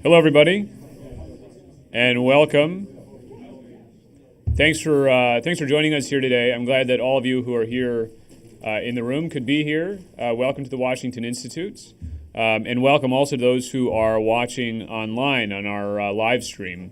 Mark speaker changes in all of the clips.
Speaker 1: Hello, everybody, and welcome. Thanks for joining us here today. I'm glad that all of you who are here in the room could be here. Welcome to the Washington Institute, and welcome also to those who are watching online on our live stream.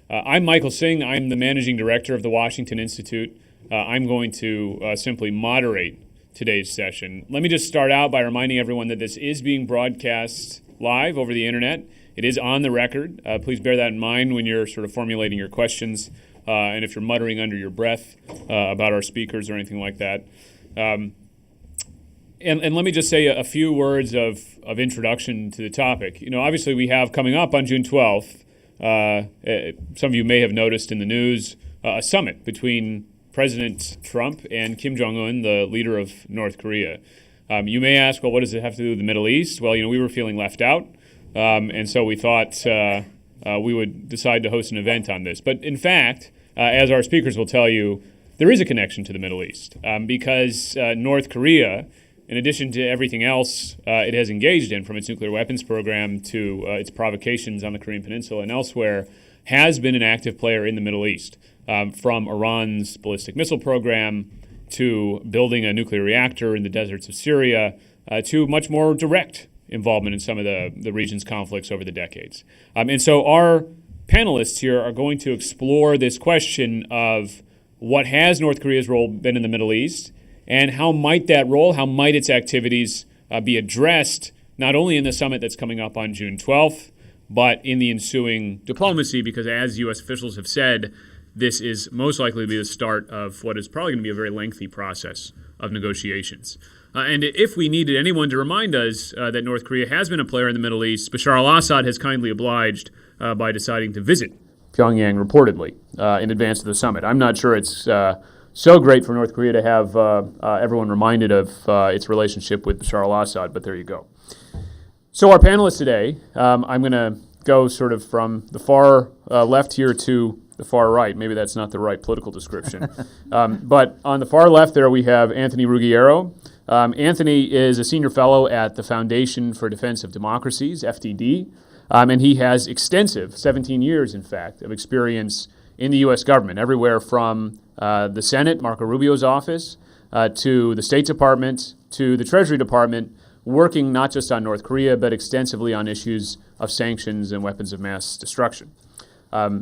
Speaker 1: I'm Michael Singh. I'm the managing director of the Washington Institute. I'm going to simply moderate today's session. Let me just start out by reminding everyone that this is being broadcast live over the internet. It is on the record. Please bear that in mind when you're sort of formulating your questions and if you're muttering under your breath about our speakers or anything like that. And let me just say a few words of introduction to the topic. You know, obviously we have coming up on June 12th, some of you may have noticed in the news, a summit between President Trump and Kim Jong-un, the leader of North Korea. You may ask, well, what does it have to do with the Middle East? Well, we were feeling left out, and so we thought we would decide to host an event on this. But in fact, as our speakers will tell you, there is a connection to the Middle East because North Korea, in addition to everything else it has engaged in, from its nuclear weapons program to its provocations on the Korean Peninsula and elsewhere, has been an active player in the Middle East, from Iran's ballistic missile program to building a nuclear reactor in the deserts of Syria to much more direct involvement in some of the region's conflicts over the decades. And so our panelists here are going to explore this question of what has North Korea's role been in the Middle East, and how might that role, how might its activities be addressed not only in the summit that's coming up on June 12th, but in the ensuing diplomacy, because as U.S. officials have said, this is most likely to be the start of what is probably going to be a very lengthy process of negotiations. And if we needed anyone to remind us that North Korea has been a player in the Middle East, Bashar al-Assad has kindly obliged by deciding to visit Pyongyang reportedly in advance of the summit. I'm not sure it's so great for North Korea to have everyone reminded of its relationship with Bashar al-Assad, but there you go. So our panelists today, I'm going to go sort of from the far left here to the far right. Maybe that's not the right political description. But on the far left there we have Anthony Ruggiero. Anthony is a senior fellow at the Foundation for Defense of Democracies, FDD, and he has extensive, 17 years in fact, of experience in the U.S. government, everywhere from the Senate, Marco Rubio's office, to the State Department, to the Treasury Department, working not just on North Korea, but extensively on issues of sanctions and weapons of mass destruction.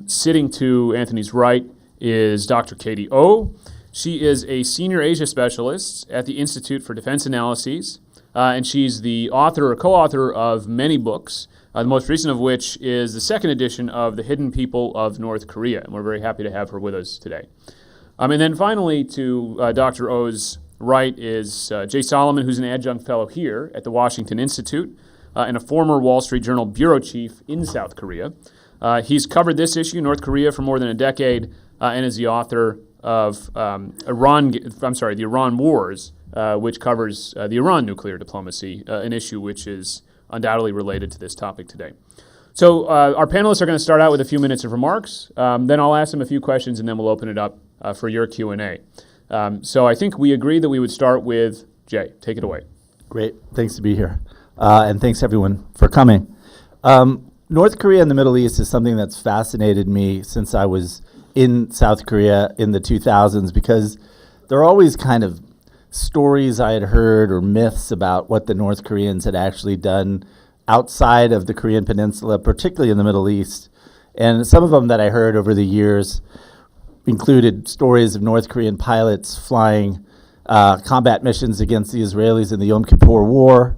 Speaker 1: Sitting to Anthony's right is Dr. Katie O. She is a senior Asia specialist at the Institute for Defense Analyses, and she's the author or co-author of many books, the most recent of which is the second edition of The Hidden People of North Korea, and we're very happy to have her with us today. And then finally, to Dr. O's right is Jay Solomon, who's an adjunct fellow here at the Washington Institute and a former Wall Street Journal bureau chief in South Korea. He's covered this issue, North Korea, for more than a decade, and is the author of the Iran Wars, which covers the Iran nuclear diplomacy, an issue which is undoubtedly related to this topic today. So our panelists are going to start out with a few minutes of remarks. Then I'll ask them a few questions, and then we'll open it up for your Q&A. So I think we agreed that we would start with Jay. Take it away.
Speaker 2: Great. Thanks to be here. And thanks, everyone, for coming. North Korea and the Middle East is something that's fascinated me since I was in South Korea in the 2000s, because there are always kind of stories I had heard or myths about what the North Koreans had actually done outside of the Korean Peninsula, particularly in the Middle East. And some of them that I heard over the years included stories of North Korean pilots flying combat missions against the Israelis in the Yom Kippur War,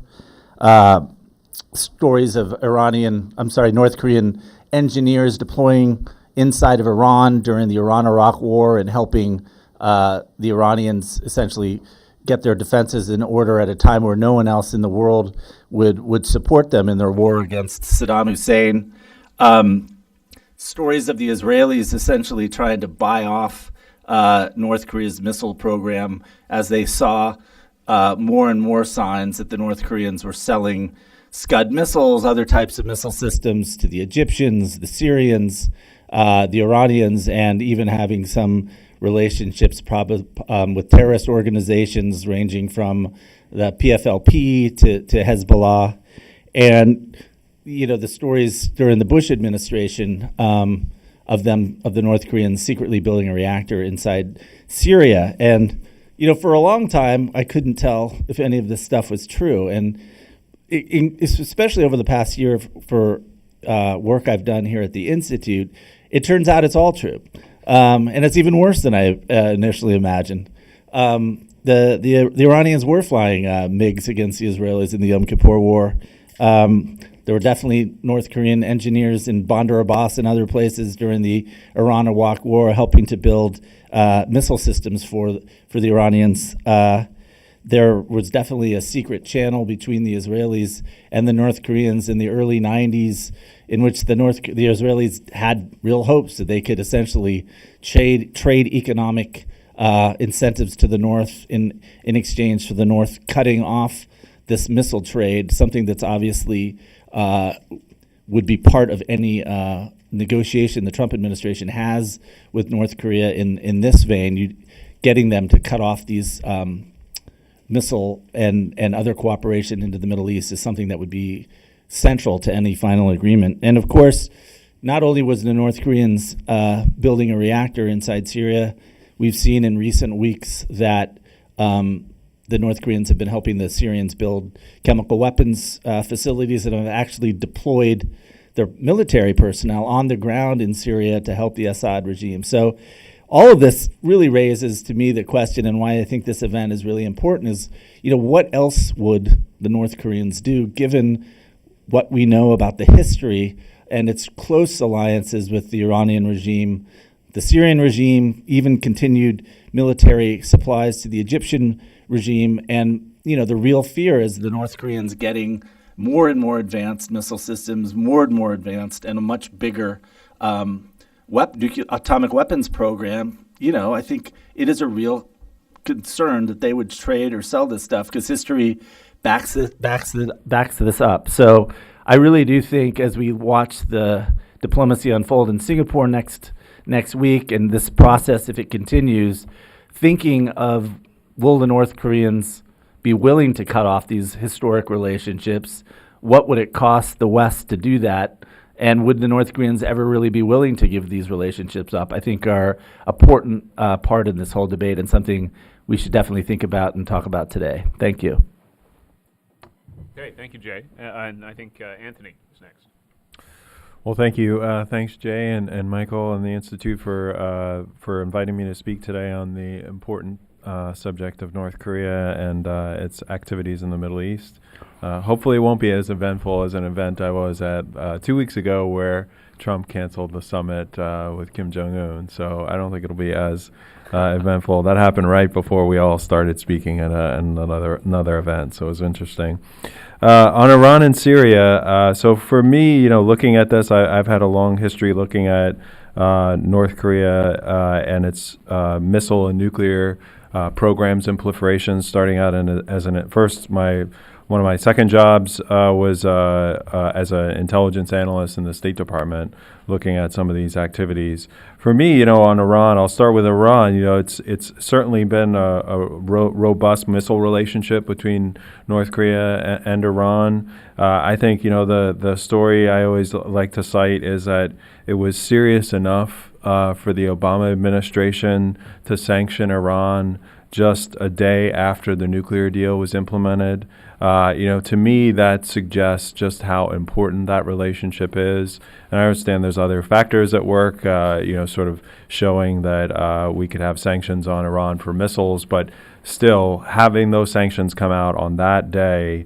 Speaker 2: stories of North Korean engineers deploying inside of Iran during the Iran-Iraq War and helping the Iranians essentially get their defenses in order at a time where no one else in the world would support them in their war against Saddam Hussein. Stories of the Israelis essentially trying to buy off North Korea's missile program as they saw more and more signs that the North Koreans were selling Scud missiles, other types of missile systems to the Egyptians, the Syrians, the Iranians, and even having some relationships with terrorist organizations ranging from the PFLP to Hezbollah. And the stories during the Bush administration of the North Koreans secretly building a reactor inside Syria. And, for a long time, I couldn't tell if any of this stuff was true. And especially over the past year for work I've done here at the Institute, it turns out it's all true. And it's even worse than I initially imagined. The Iranians were flying MiGs against the Israelis in the Yom Kippur War. There were definitely North Korean engineers in Bandar Abbas and other places during the Iran-Iraq War helping to build missile systems for the Iranians. There was definitely a secret channel between the Israelis and the North Koreans in the early 90s in which the Israelis had real hopes that they could essentially trade economic incentives to the North in exchange for the North cutting off this missile trade, something that's obviously would be part of any negotiation the Trump administration has with North Korea in this vein, getting them to cut off these missile and other cooperation into the Middle East is something that would be central to any final agreement. And of course, not only was the North Koreans building a reactor inside Syria, we've seen in recent weeks that the North Koreans have been helping the Syrians build chemical weapons facilities that have actually deployed their military personnel on the ground in Syria to help the Assad regime. So all of this really raises to me the question, and why I think this event is really important, is what else would the North Koreans do given what we know about the history and its close alliances with the Iranian regime. The Syrian regime even continued military supplies to the Egyptian regime, and the real fear is the North Koreans getting more and more advanced missile systems, more and more advanced, and a much bigger atomic weapons program. I think it is a real concern that they would trade or sell this stuff because history backs this up. So I really do think as we watch the diplomacy unfold in Singapore next week, and this process, if it continues, thinking of will the North Koreans be willing to cut off these historic relationships? What would it cost the West to do that? And would the North Koreans ever really be willing to give these relationships up? I think are an important part in this whole debate and something we should definitely think about and talk about today. Thank you.
Speaker 1: Okay, thank you, Jay. And I think Anthony is next.
Speaker 3: Well, thank you. Thanks, Jay and Michael and the Institute for inviting me to speak today on the important subject of North Korea and its activities in the Middle East. Hopefully it won't be as eventful as an event I was at 2 weeks ago where Trump canceled the summit with Kim Jong-un. So I don't think it'll be as eventful. That happened right before we all started speaking at another event, so it was interesting. On Iran and Syria, so for me, looking at this, I've had a long history looking at North Korea and its missile and nuclear programs and proliferations, starting out one of my second jobs was as an intelligence analyst in the State Department, looking at some of these activities. For me, on Iran, I'll start with Iran. It's certainly been a robust missile relationship between North Korea and Iran. I think the story I always like to cite is that it was serious enough for the Obama administration to sanction Iran just a day after the nuclear deal was implemented. To me, that suggests just how important that relationship is. And I understand there's other factors at work, sort of showing that we could have sanctions on Iran for missiles, but still having those sanctions come out on that day,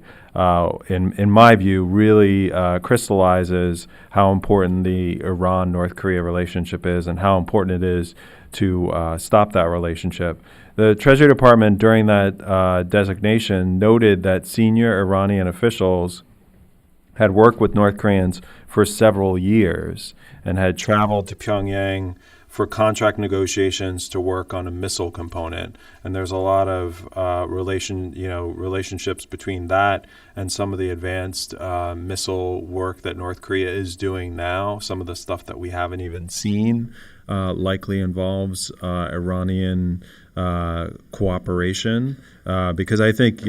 Speaker 3: in my view, really crystallizes how important the Iran-North Korea relationship is and how important it is to stop that relationship. The Treasury Department during that designation noted that senior Iranian officials had worked with North Koreans for several years and had traveled to Pyongyang for contract negotiations to work on a missile component. And there's a lot of relationships between that and some of the advanced missile work that North Korea is doing now. Some of the stuff that we haven't even seen likely involves Iranian cooperation, because I think,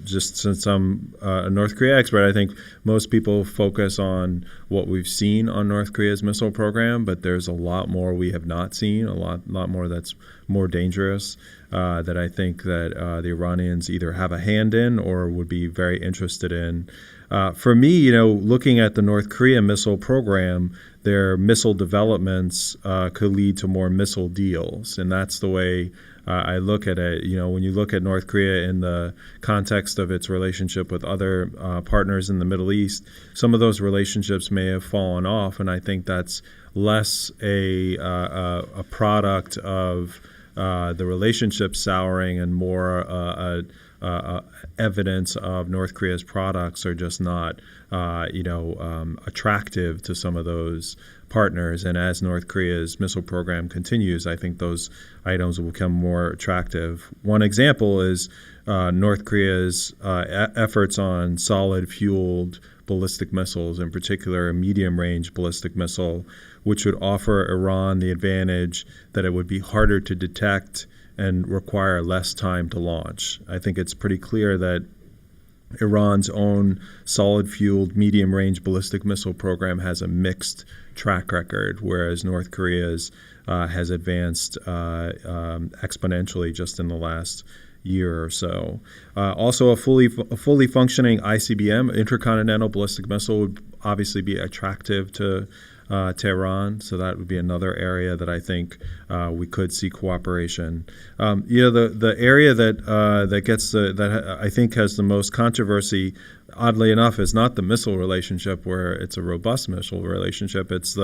Speaker 3: just since I'm a North Korea expert, I think most people focus on what we've seen on North Korea's missile program, but there's a lot more we have not seen, a lot more that's more dangerous, that I think that the Iranians either have a hand in or would be very interested in. For me, looking at the North Korea missile program, their missile developments could lead to more missile deals, and that's the way I look at it. When you look at North Korea in the context of its relationship with other partners in the Middle East, some of those relationships may have fallen off, and I think that's less a product of the relationship souring and more evidence of North Korea's products are just not attractive to some of those partners. And as North Korea's missile program continues, I think those items will become more attractive. One example is North Korea's efforts on solid-fueled ballistic missiles, in particular a medium-range ballistic missile, which would offer Iran the advantage that it would be harder to detect and require less time to launch. I think it's pretty clear that Iran's own solid-fueled medium-range ballistic missile program has a mixed track record, whereas North Korea's has advanced exponentially just in the last year or so. Also, a fully functioning ICBM, intercontinental ballistic missile, would obviously be attractive to Tehran, so that would be another area that I think we could see cooperation. The area that I think has the most controversy, oddly enough, is not the missile relationship, where it's a robust missile relationship. It's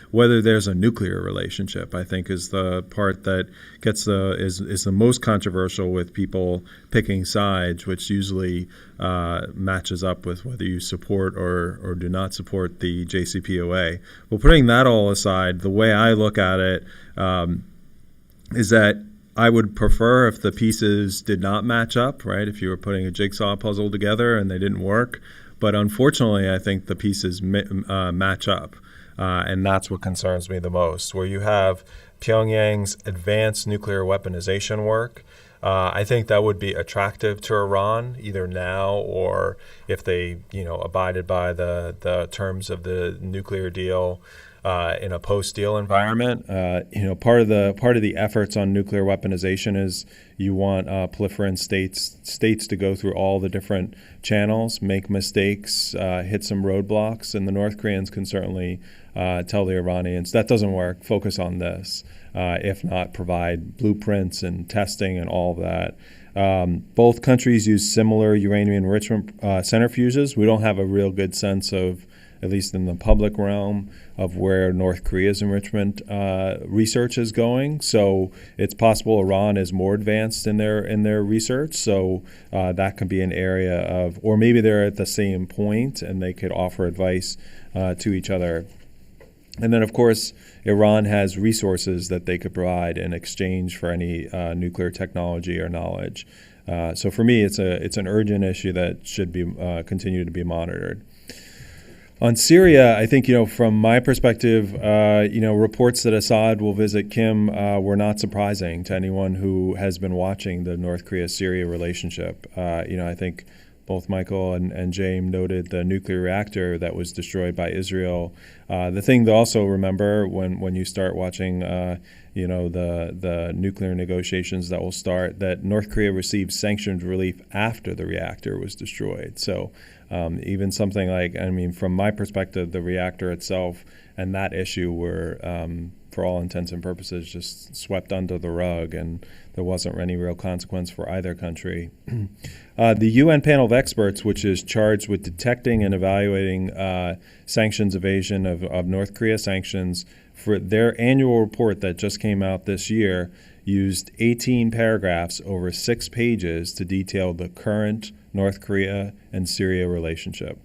Speaker 3: whether there's a nuclear relationship, I think, is the part that is the most controversial, with people picking sides, which usually matches up with whether you support or do not support the JCPOA. Well, putting that all aside, the way I look at it is that I would prefer if the pieces did not match up, right? If you were putting a jigsaw puzzle together and they didn't work. But unfortunately, I think the pieces match up. And that's what concerns me the most, where you have Pyongyang's advanced nuclear weaponization work. I think that would be attractive to Iran, either now or if they, abided by the terms of the nuclear deal in a post-deal environment. Part of the efforts on nuclear weaponization is you want proliferant states to go through all the different channels, make mistakes, hit some roadblocks, and the North Koreans can certainly tell the Iranians that doesn't work. Focus on this. If not, provide blueprints and testing and all of that. Both countries use similar uranium enrichment centrifuges. We don't have a real good sense of, at least in the public realm, of where North Korea's enrichment research is going. So it's possible Iran is more advanced in their research. So that could be an area of, or maybe they're at the same point and they could offer advice to each other. And then, of course, Iran has resources that they could provide in exchange for any nuclear technology or knowledge. So for me, it's an urgent issue that should be continue to be monitored. On Syria, I think, from my perspective, reports that Assad will visit Kim were not surprising to anyone who has been watching the North Korea-Syria relationship. I think both Michael and James noted the nuclear reactor that was destroyed by Israel. The thing to also remember when you start watching, the nuclear negotiations that will start, that North Korea received sanctions relief after the reactor was destroyed. So even something like, from my perspective, the reactor itself and that issue were, for all intents and purposes, just swept under the rug, and there wasn't any real consequence for either country. The UN panel of experts, which is charged with detecting and evaluating sanctions evasion of North Korea sanctions, for their annual report that just came out this year, used 18 paragraphs over 6 pages to detail the current North Korea and Syria relationship.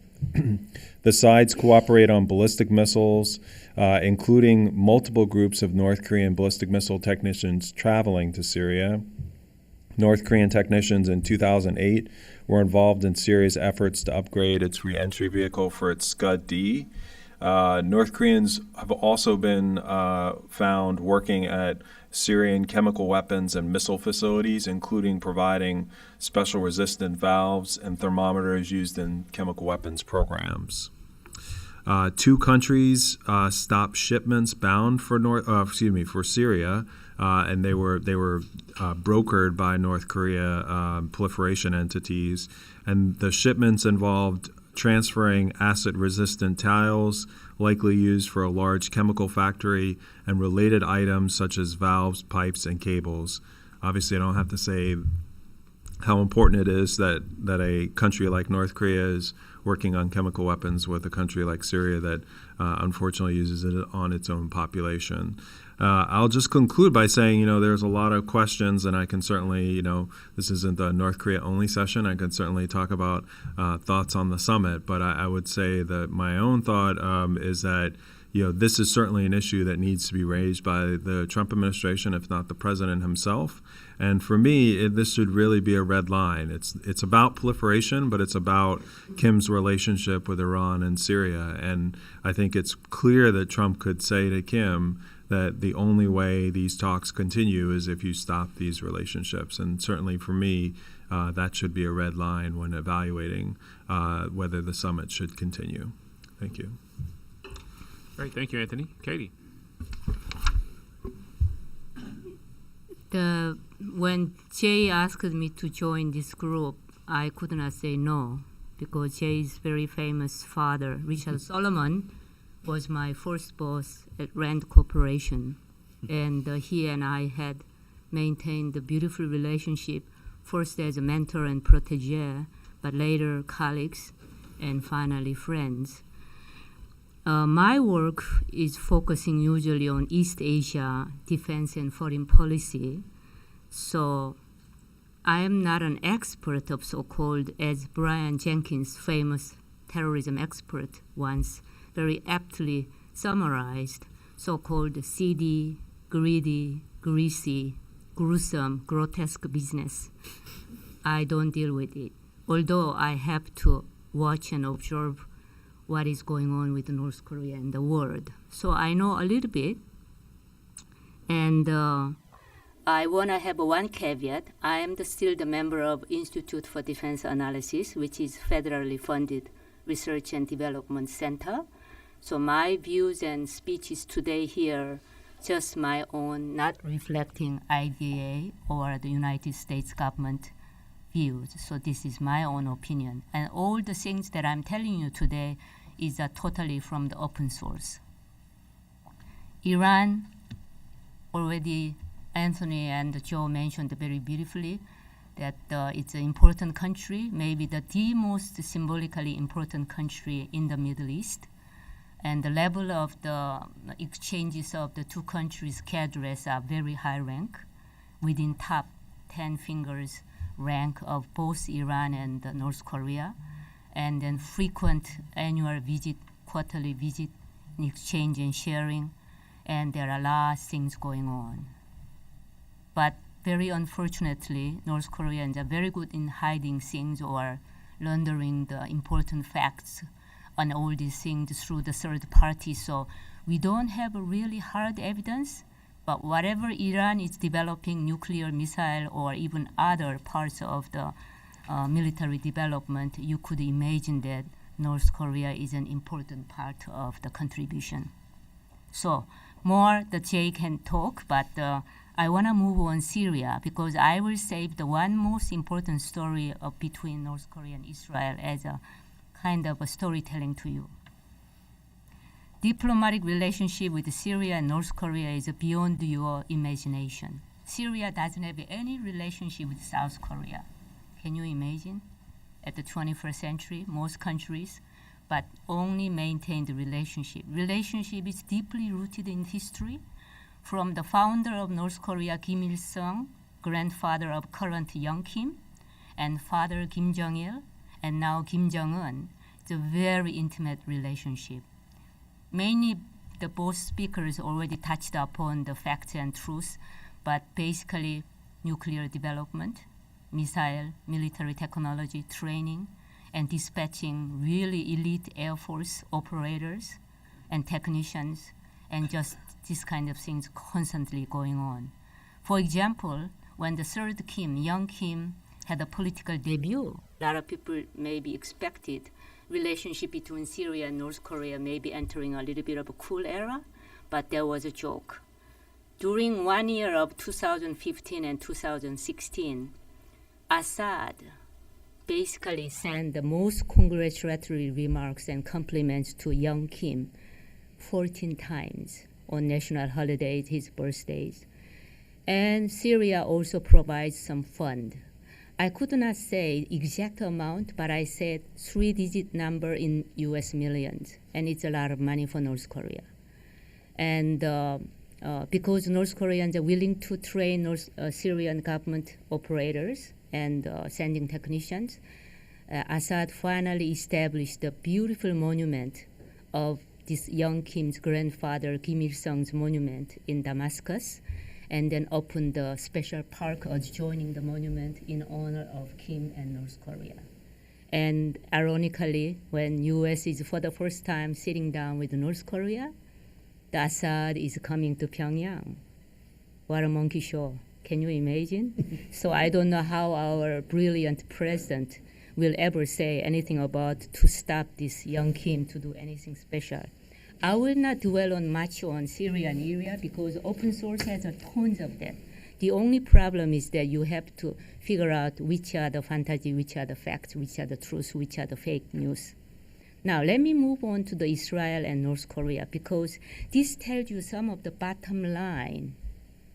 Speaker 3: The sides cooperate on ballistic missiles, including multiple groups of North Korean ballistic missile technicians traveling to Syria. North Korean technicians in 2008 were involved in Syria's efforts to upgrade its re-entry vehicle for its Scud-D. North Koreans have also been found working at Syrian chemical weapons and missile facilities, including providing special resistant valves and thermometers used in chemical weapons programs. Two countries stopped shipments bound for for Syria, and they were brokered by North Korea proliferation entities, and the shipments involved transferring acid-resistant tiles, likely used for a large chemical factory, and related items such as valves, pipes, and cables. Obviously, I don't have to say how important it is that a country like North Korea is working on chemical weapons with a country like Syria that unfortunately uses it on its own population. I'll just conclude by saying, there's a lot of questions, and I can certainly, this isn't the North Korea only session. I can certainly talk about thoughts on the summit, but I would say that my own thought is that, this is certainly an issue that needs to be raised by the Trump administration, if not the president himself. And for me, this should really be a red line. It's about proliferation, but it's about Kim's relationship with Iran and Syria. And I think it's clear that Trump could say to Kim that the only way these talks continue is if you stop these relationships. And certainly for me, that should be a red line when evaluating whether the summit should continue. Thank you.
Speaker 1: Great. Thank you, Anthony. Katie.
Speaker 4: When Jay asked me to join this group, I could not say no, because Jay's very famous father, Richard Solomon, was my first boss at Rand Corporation. And he and I had maintained a beautiful relationship, first as a mentor and protege, but later colleagues, and finally friends. My work is focusing usually on East Asia, defense and foreign policy. So I am not an expert of so-called, as Brian Jenkins, famous terrorism expert, once very aptly summarized, so-called seedy, greedy, greasy, gruesome, grotesque business. I don't deal with it, although I have to watch and observe what is going on with North Korea and the world. So I know a little bit. And I want to have one caveat. I am still the member of Institute for Defense Analysis, which is federally funded research and development center. So my views and speeches today here, just my own, not reflecting IDA or the United States government views. So this is my own opinion. And all the things that I'm telling you today is totally from the open source. Iran, already Anthony and Joe mentioned very beautifully that it's an important country, maybe the most symbolically important country in the Middle East. And the level of the exchanges of the two countries' cadres are very high rank, within top 10 fingers rank of both Iran and North Korea. And then frequent annual visit, quarterly visit, exchange and sharing, and there are a lot of things going on. But very unfortunately, North Koreans are very good in hiding things or laundering the important facts on all these things through the third party. So we don't have a really hard evidence, but whatever Iran is developing, nuclear missile or even other parts of the military development, you could imagine that North Korea is an important part of the contribution. So more the Jay can talk, but I want to move on Syria because I will save the one most important story between North Korea and Israel as a kind of a storytelling to you. Diplomatic relationship with Syria and North Korea is beyond your imagination. Syria doesn't have any relationship with South Korea. Can you imagine? At the 21st century, most countries, but only maintain the relationship. Relationship is deeply rooted in history. From the founder of North Korea, Kim Il-sung, grandfather of current Young Kim, and father Kim Jong-il, and now Kim Jong-un. It's a very intimate relationship. Mainly, the both speakers already touched upon the facts and truths, but basically nuclear development, missile, military technology training, and dispatching really elite Air Force operators, and technicians, and just this kind of things constantly going on. For example, when the third Kim, young Kim, had a political debut, a lot of people maybe expected relationship between Syria and North Korea maybe entering a little bit of a cool era, but there was a joke. During 1 year of 2015 and 2016, Assad basically sent the most congratulatory remarks and compliments to young Kim 14 times on national holidays, his birthdays. And Syria also provides some fund. I could not say exact amount, but I said 3-digit number in US millions, and it's a lot of money for North Korea. And because North Koreans are willing to train Syrian government operators and sending technicians, Assad finally established a beautiful monument of this young Kim's grandfather, Kim Il-sung's monument in Damascus, and then opened a special park adjoining the monument in honor of Kim and North Korea. And ironically, when U.S. is for the first time sitting down with North Korea, the Assad is coming to Pyongyang. What a monkey show. Can you imagine? So I don't know how our brilliant president will ever say anything about to stop this young Kim to do anything special. I will not dwell on much on Syrian area because open source has tons of that. The only problem is that you have to figure out which are the fantasy, which are the facts, which are the truth, which are the fake news. Now, let me move on to the Israel and North Korea because this tells you some of the bottom line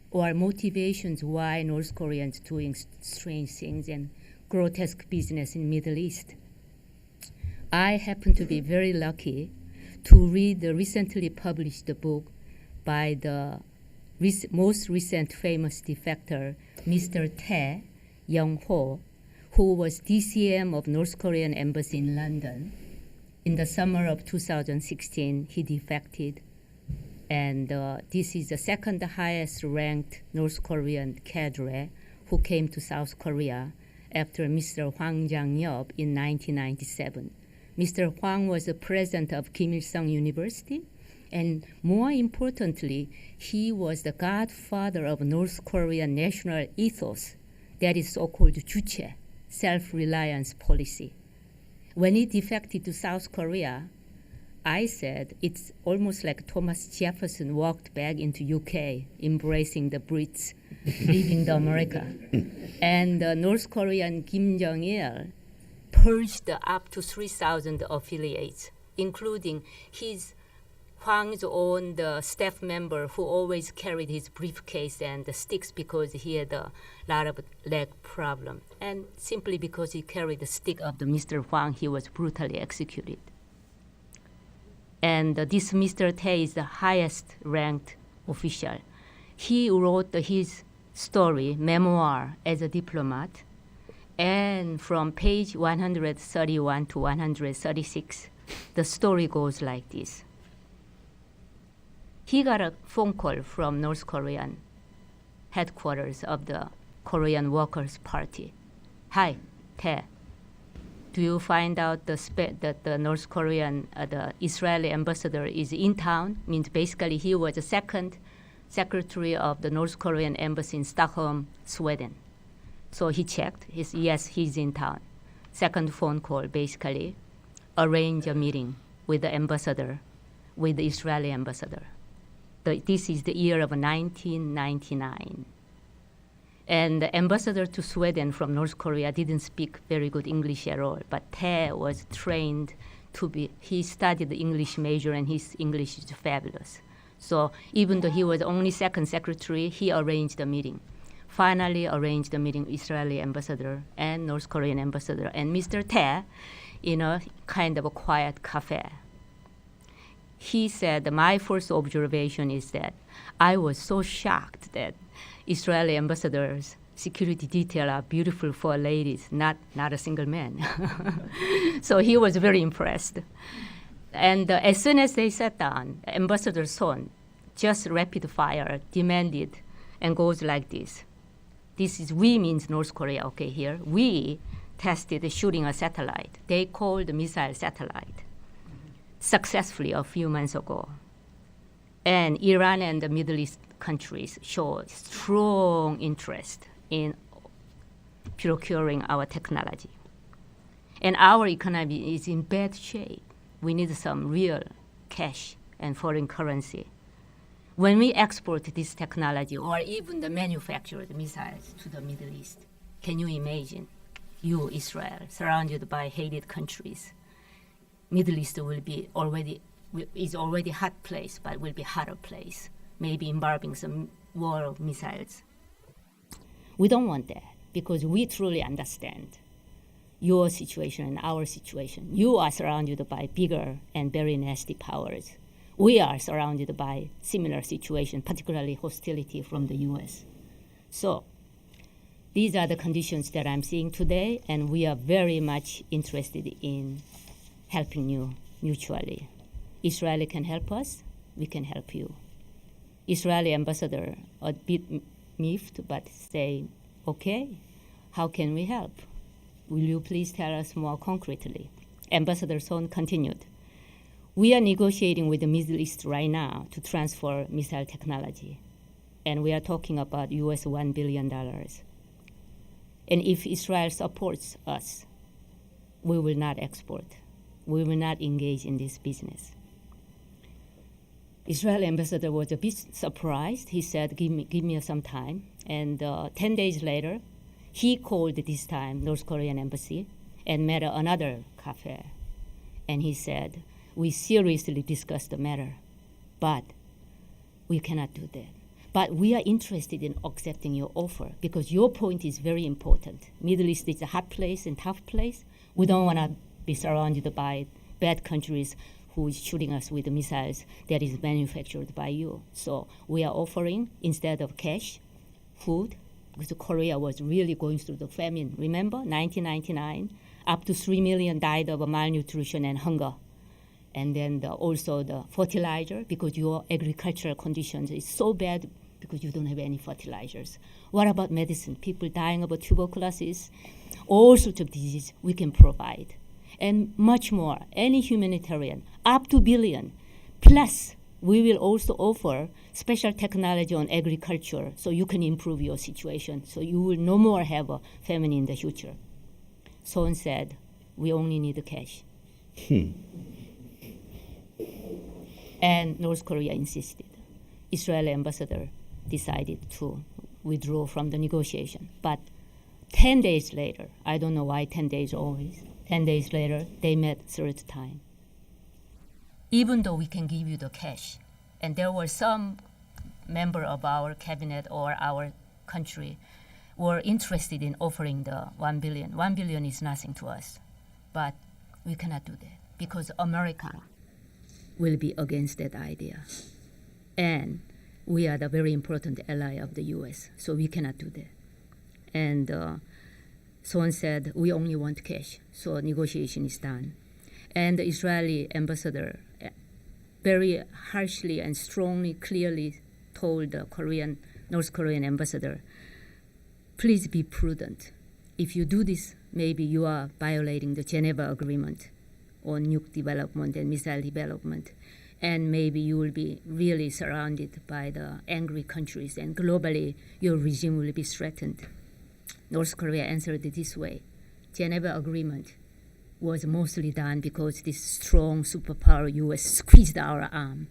Speaker 4: or motivations why North Korea is doing strange things and grotesque business in Middle East. I happen to be very lucky to read the recently published book by the most recent famous defector, Mr. Tae Young-ho, who was DCM of North Korean embassy in London. In the summer of 2016, he defected, and this is the second highest ranked North Korean cadre who came to South Korea after Mr. Hwang Jang-yeop in 1997. Mr. Hwang was the president of Kim Il-sung University, and more importantly, he was the godfather of North Korean national ethos, that is so-called juche, self-reliance policy. When he defected to South Korea, I said it's almost like Thomas Jefferson walked back into UK, embracing the Brits, leaving the America. And North Korean Kim Jong-il purged up to 3,000 affiliates, including Hwang's own staff member who always carried his briefcase and the sticks because he had a lot of leg problem. And simply because he carried the stick of the Mr. Hwang, he was brutally executed. And this Mr. Tae is the highest ranked official. He wrote his story, memoir, as a diplomat. And from page 131 to 136, the story goes like this. He got a phone call from North Korean headquarters of the Korean Workers' Party. Hi, Tae. Do you find out that the North Korean, the Israeli ambassador is in town? Means basically he was the second secretary of the North Korean embassy in Stockholm, Sweden. So he checked. Yes, he's in town. Second phone call, basically, arrange a meeting with the ambassador, with the Israeli ambassador. This is the year of 1999. And the ambassador to Sweden from North Korea didn't speak very good English at all, but Tae was trained he studied the English major and his English is fabulous. So even though he was only second secretary, he arranged the meeting. Finally arranged the meeting with Israeli ambassador and North Korean ambassador and Mr. Tae in a kind of a quiet cafe. He said, my first observation is that I was so shocked that Israeli ambassadors' security detail are beautiful for ladies, not a single man. So he was very impressed. And as soon as they sat down, Ambassador Son, just rapid fire, demanded, and goes like this. This is we means North Korea, okay, here. We tested shooting a satellite. They called the missile satellite. successfully a few months ago. And Iran and the Middle East countries show strong interest in procuring our technology. And our economy is in bad shape. We need some real cash and foreign currency. When we export this technology or even the manufactured missiles to the Middle East, can you imagine you, Israel, surrounded by hated countries? Middle East is already hot place, but will be hotter place, maybe involving some war missiles. We don't want that because we truly understand your situation and our situation. You are surrounded by bigger and very nasty powers. We are surrounded by similar situation, particularly hostility from the US. So these are the conditions that I'm seeing today, and we are very much interested in helping you mutually. Israel can help us, we can help you. Israeli ambassador a bit miffed, but say, okay, how can we help? Will you please tell us more concretely? Ambassador Son continued. We are negotiating with the Middle East right now to transfer missile technology. And we are talking about US $1 billion. And if Israel supports us, we will not export. We will not engage in this business. Israeli ambassador was a bit surprised. He said, give me some time. And 10 days later, he called this time North Korean embassy and met another cafe. And he said, we seriously discussed the matter, but we cannot do that. But we are interested in accepting your offer because your point is very important. Middle East is a hot place and tough place. We don't want to be surrounded by bad countries who is shooting us with missiles that is manufactured by you. So we are offering, instead of cash, food, because Korea was really going through the famine. Remember, 1999, up to 3 million died of malnutrition and hunger. And then also the fertilizer, because your agricultural conditions is so bad because you don't have any fertilizers. What about medicine? People dying of tuberculosis, all sorts of diseases we can provide. And much more, any humanitarian, up to billion. Plus, we will also offer special technology on agriculture so you can improve your situation, so you will no more have a famine in the future. Son said, we only need the cash. And North Korea insisted. Israeli ambassador decided to withdraw from the negotiation. But 10 days later, I don't know why 10 days always, 10 days later, they met third time. Even though we can give you the cash, and there were some member of our cabinet or our country were interested in offering the 1 billion. 1 billion is nothing to us, but we cannot do that because America will be against that idea. And we are the very important ally of the US, so we cannot do that. And Son said, we only want cash, so negotiation is done. And the Israeli ambassador very harshly and strongly, clearly told the North Korean ambassador, please be prudent. If you do this, maybe you are violating the Geneva Agreement on nuke development and missile development. And maybe you will be really surrounded by the angry countries, and globally your regime will be threatened. North Korea answered this way. Geneva Agreement was mostly done because this strong superpower US squeezed our arm.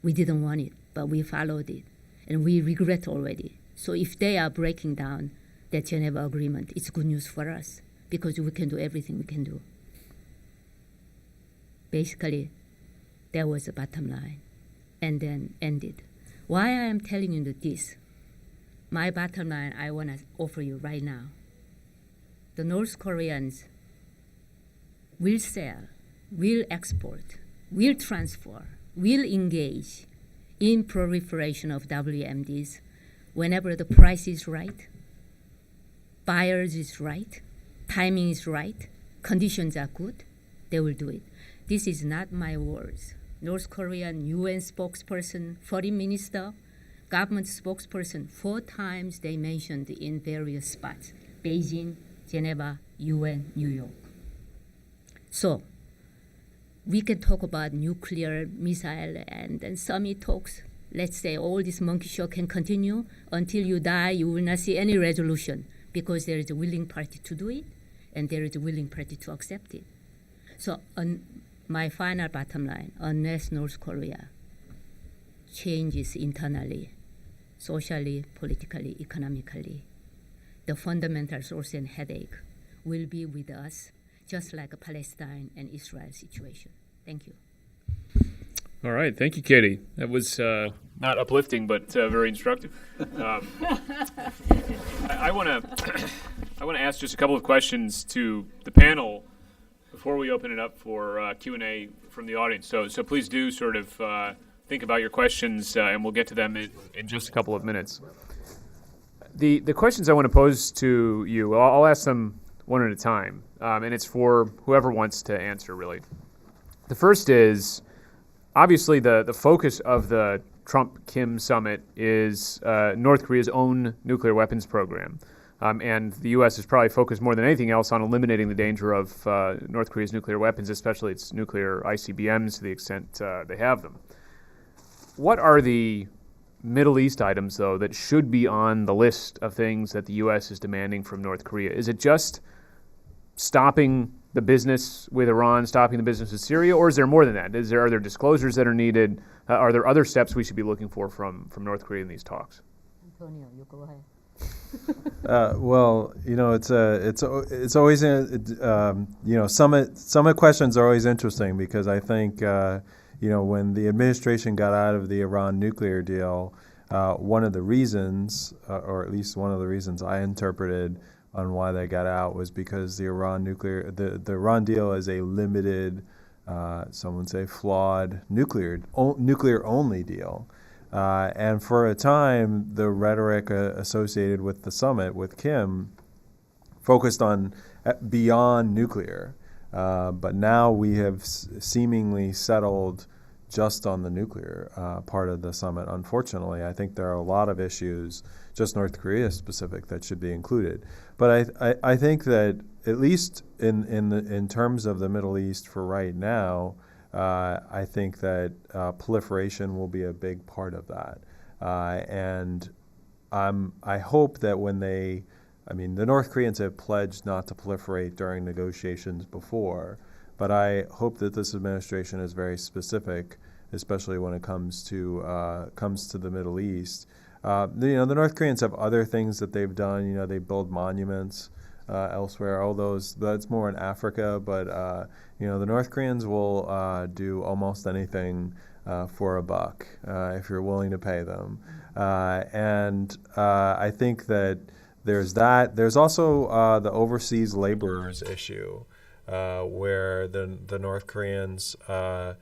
Speaker 4: We didn't want it, but we followed it, and we regret already. So if they are breaking down that Geneva Agreement, it's good news for us because we can do everything we can do. Basically, that was the bottom line, and then ended. Why I am telling you this, my bottom line I want to offer you right now. The North Koreans will sell, will export, will transfer, will engage in proliferation of WMDs whenever the price is right, buyers is right, timing is right, conditions are good, they will do it. This is not my words. North Korean UN spokesperson, foreign minister, government spokesperson, 4 times they mentioned in various spots, Beijing, Geneva, UN, New York. So we can talk about nuclear missile and summit talks. Let's say all this monkey show can continue until you die. You will not see any resolution because there is a willing party to do it and there is a willing party to accept it. So my final bottom line, unless North Korea changes internally, socially, politically, economically, the fundamental source and headache will be with us, just like a Palestine and Israel situation. Thank you.
Speaker 1: All right, thank you, Katie. That was not uplifting, but very instructive. I want to ask just a couple of questions to the panel before we open it up for Q&A from the audience. So please do sort of think about your questions, and we'll get to them in just a couple of minutes. The questions I want to pose to you, I'll ask them one at a time, and it's for whoever wants to answer, really. The first is, obviously, the focus of the Trump-Kim summit is North Korea's own nuclear weapons program. And the U.S. is probably focused more than anything else on eliminating the danger of North Korea's nuclear weapons, especially its nuclear ICBMs to the extent they have them. What are the Middle East items, though, that should be on the list of things that the U.S. is demanding from North Korea? Is it just stopping the business with Iran, stopping the business with Syria, or is there more than that? Are there disclosures that are needed? Are there other steps we should be looking for from North Korea in these talks?
Speaker 4: Antonio, you go ahead.
Speaker 3: Well, it's always summit questions are always interesting because I think when the administration got out of the Iran nuclear deal, one of the reasons, or at least one of the reasons I interpreted on why they got out, was because the Iran deal is a limited, some would say flawed nuclear only deal. And for a time, the rhetoric associated with the summit with Kim focused on beyond nuclear. But now we have seemingly settled just on the nuclear part of the summit. Unfortunately, I think there are a lot of issues, just North Korea specific, that should be included. But I think that at least in terms of the Middle East for right now, I think that proliferation will be a big part of that. And I hope that the North Koreans have pledged not to proliferate during negotiations before, but I hope that this administration is very specific, especially when it comes to the Middle East. The North Koreans have other things that they've done. They build monuments elsewhere. That's more in Africa, but the North Koreans will do almost anything for a buck if you're willing to pay them. And I think that there's that. There's also the overseas laborers issue, where the North Koreans, there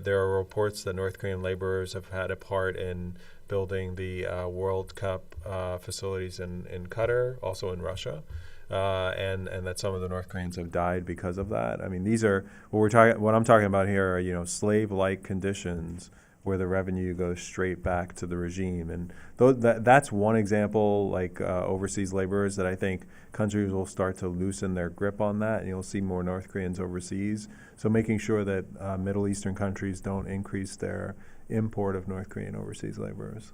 Speaker 3: are reports that North Korean laborers have had a part in building the World Cup facilities in Qatar, also in Russia. And that some of the North Koreans have died because of that. I mean, these are what I'm talking about here are slave-like conditions where the revenue goes straight back to the regime, and that's one example. Like overseas laborers, that I think countries will start to loosen their grip on that, and you'll see more North Koreans overseas. So making sure that Middle Eastern countries don't increase their import of North Korean overseas laborers.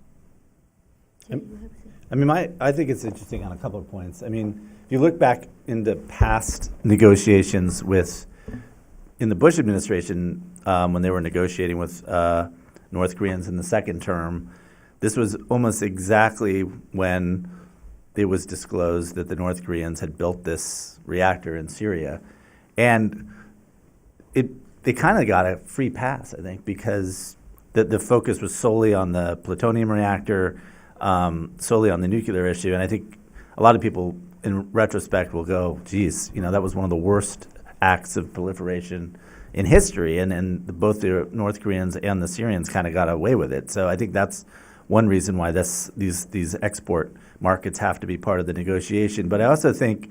Speaker 2: I think it's interesting on a couple of points. I mean, if you look back into past negotiations in the Bush administration, when they were negotiating with North Koreans in the second term, this was almost exactly when it was disclosed that the North Koreans had built this reactor in Syria. And they kind of got a free pass, I think, because the focus was solely on the plutonium reactor, solely on the nuclear issue. And I think a lot of people in retrospect will go, geez, that was one of the worst acts of proliferation in history, and both the North Koreans and the Syrians kind of got away with it. So I think that's one reason why these export markets have to be part of the negotiation. But I also think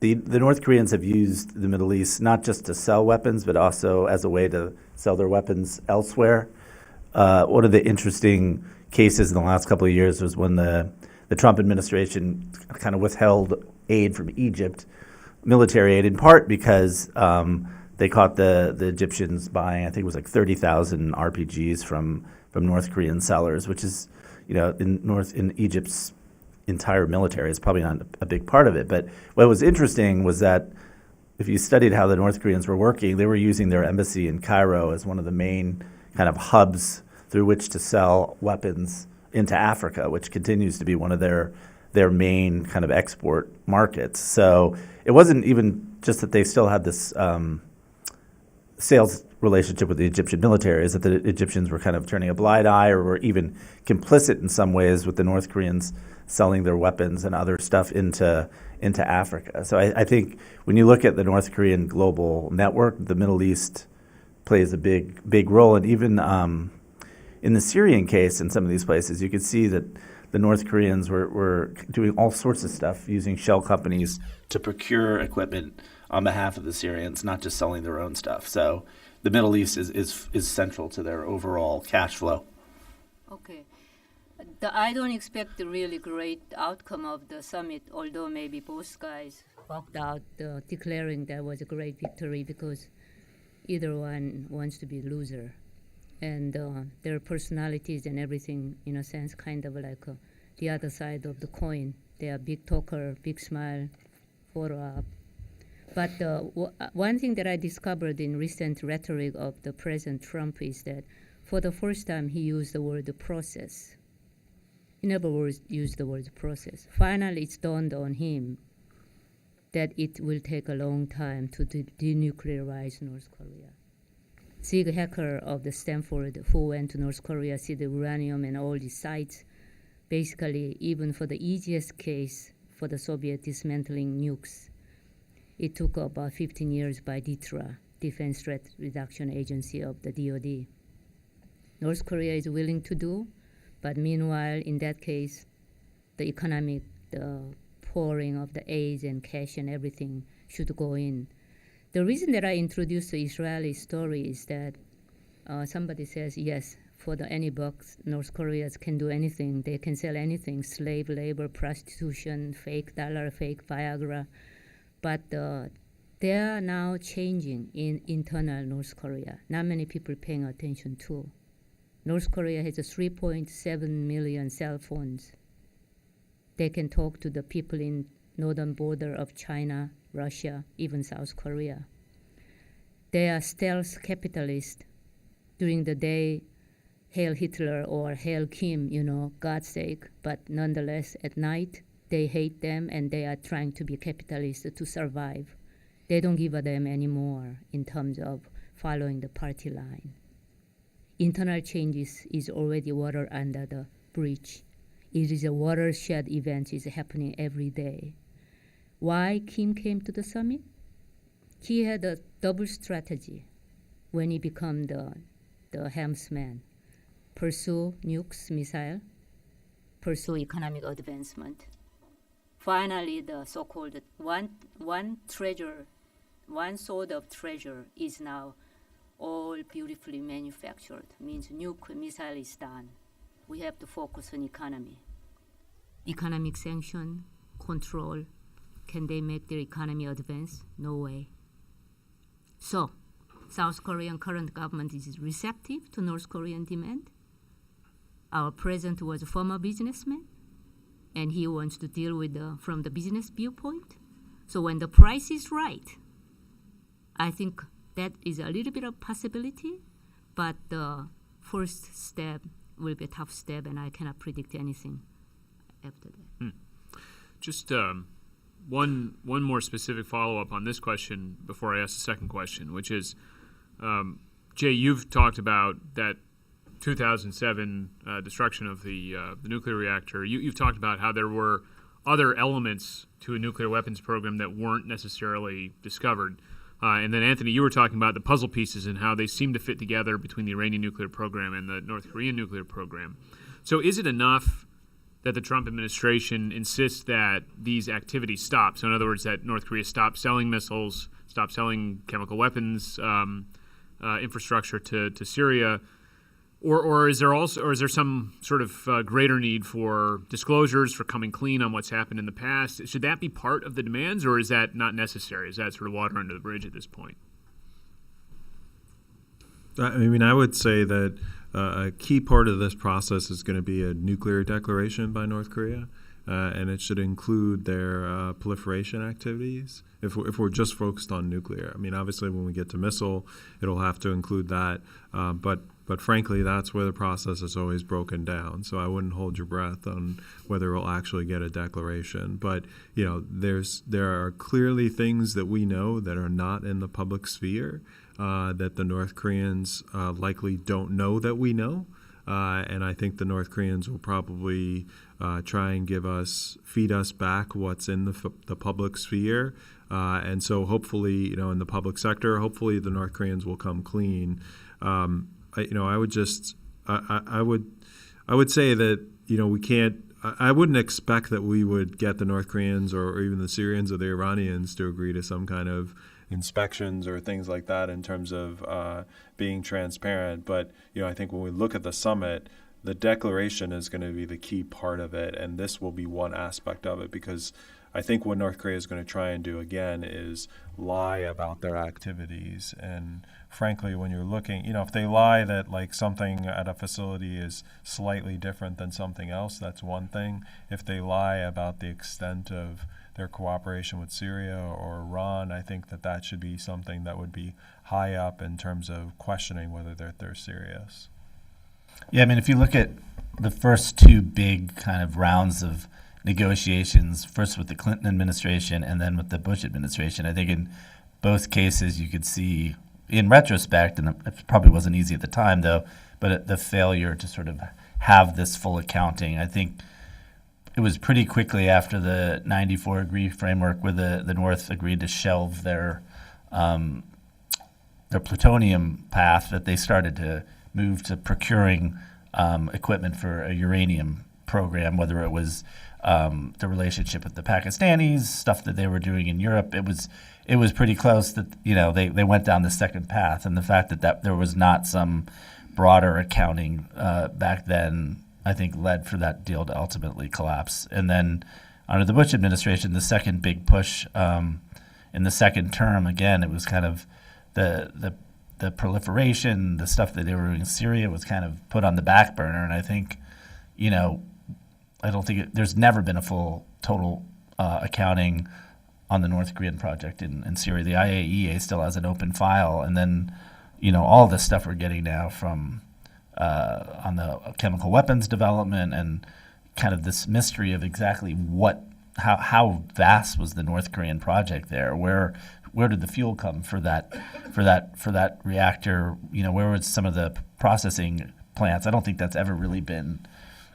Speaker 2: the North Koreans have used the Middle East not just to sell weapons, but also as a way to sell their weapons elsewhere. One of the interesting cases in the last couple of years was when the Trump administration kind of withheld aid from Egypt, military aid, in part because they caught the Egyptians buying, I think it was like 30,000 RPGs from North Korean sellers, which is, in Egypt's entire military. It's probably not a big part of it. But what was interesting was that if you studied how the North Koreans were working, they were using their embassy in Cairo as one of the main kind of hubs through which to sell weapons into Africa, which continues to be one of their main kind of export markets. So it wasn't even just that they still had this sales relationship with the Egyptian military, is that the Egyptians were kind of turning a blind eye or were even complicit in some ways with the North Koreans selling their weapons and other stuff into Africa. So I think when you look at the North Korean global network, the Middle East plays a big role. And even in the Syrian case, in some of these places, you could see that the North Koreans were doing all sorts of stuff using shell companies to procure equipment on behalf of the Syrians, not just selling their own stuff. So the Middle East is central to their overall cash flow.
Speaker 4: Okay. I don't expect the really great outcome of the summit, although maybe both guys walked out declaring that was a great victory, because either one wants to be loser. And their personalities and everything, in a sense, kind of like the other side of the coin. They are big talker, big smile, photo op. But one thing that I discovered in recent rhetoric of the President Trump is that for the first time he used the word process. He never used the word process. Finally, it's dawned on him that it will take a long time to denuclearize North Korea. Zig Hacker of the Stanford, who went to North Korea, see the uranium and all these sites, basically, even for the easiest case for the Soviet dismantling nukes, it took about 15 years by DTRA, Defense Threat Reduction Agency of the DoD. North Korea is willing to do, but meanwhile, in that case, the economic, the pouring of the aid and cash and everything should go in. The reason that I introduced the Israeli story is that somebody says, yes, for any bucks, North Koreans can do anything. They can sell anything, slave labor, prostitution, fake dollar, fake Viagra. But they are now changing in internal North Korea. Not many people paying attention to. North Korea has 3.7 million cell phones. They can talk to the people in northern border of China, Russia, even South Korea. They are stealth capitalists. During the day, hail Hitler or hail Kim, God's sake. But nonetheless, at night, they hate them and they are trying to be capitalists to survive. They don't give a damn anymore in terms of following the party line. Internal changes is already water under the bridge. It is a watershed event is happening every day. Why Kim came to the summit? He had a double strategy when he became the helmsman. Pursue nukes, missile, pursue economic advancement. Finally, the so-called one sort of treasure is now all beautifully manufactured, means nuke missile is done. We have to focus on economy. Economic sanction, control. Can they make their economy advance? No way. So, South Korean current government is receptive to North Korean demand. Our president was a former businessman, and he wants to deal with from the business viewpoint. So when the price is right, I think that is a little bit of possibility, but the first step will be a tough step, and I cannot predict anything after that.
Speaker 1: Just one more specific follow-up on this question before I ask the second question, which is, Jay, you've talked about that 2007 destruction of the nuclear reactor. You've talked about how there were other elements to a nuclear weapons program that weren't necessarily discovered. And then, Anthony, you were talking about the puzzle pieces and how they seem to fit together between the Iranian nuclear program and the North Korean nuclear program. So is it enough that the Trump administration insists that these activities stop? So in other words, that North Korea stop selling missiles, stop selling chemical weapons infrastructure to Syria? Or is there some sort of greater need for disclosures, for coming clean on what's happened in the past? Should that be part of the demands, or is that not necessary? Is that sort of water under the bridge at this point?
Speaker 3: I mean, I would say that a key part of this process is going to be a nuclear declaration by North Korea, and it should include their proliferation activities. If we're just focused on nuclear, I mean, obviously when we get to missile, it'll have to include that. But frankly, that's where the process is always broken down. So I wouldn't hold your breath on whether we'll actually get a declaration. But there are clearly things that we know that are not in the public sphere that the North Koreans likely don't know that we know. And I think the North Koreans will probably try and feed us back what's in the public sphere. And so hopefully, in the public sector, hopefully the North Koreans will come clean. I would say that, we can't, I wouldn't expect that we would get the North Koreans or even the Syrians or the Iranians to agree to some kind of inspections or things like that in terms of being transparent. But, I think when we look at the summit, the declaration is going to be the key part of it, and this will be one aspect of it, because I think what North Korea is going to try and do again is lie about their activities. And frankly, when you're looking, if they lie that like something at a facility is slightly different than something else, that's one thing. If they lie about the extent of their cooperation with Syria or Iran, I think that should be something that would be high up in terms of questioning whether they're serious.
Speaker 2: Yeah, I mean, if you look at the first two big kind of rounds of negotiations, first with the Clinton administration and then with the Bush administration, I think in both cases you could see, in retrospect, and it probably wasn't easy at the time though, but the failure to sort of have this full accounting. I think it was pretty quickly after the 94 agree framework where the North agreed to shelve their plutonium path that they started to move to procuring equipment for a uranium program, whether it was the relationship with the Pakistanis, stuff that they were doing in Europe. It was pretty close that they went down the second path, and the fact that there was not some broader accounting back then, I think, led for that deal to ultimately collapse. And then under the Bush administration, the second big push in the second term, again, it was kind of the proliferation, the stuff that they were doing in Syria was kind of put on the back burner. And I think, I don't think there's never been a full total accounting on the North Korean project in Syria. The IAEA still has an open file, and then all this stuff we're getting now from on the chemical weapons development and kind of this mystery of exactly how vast was the North Korean project there? Where did the fuel come for that reactor? Where was some of the processing plants? I don't think that's ever really been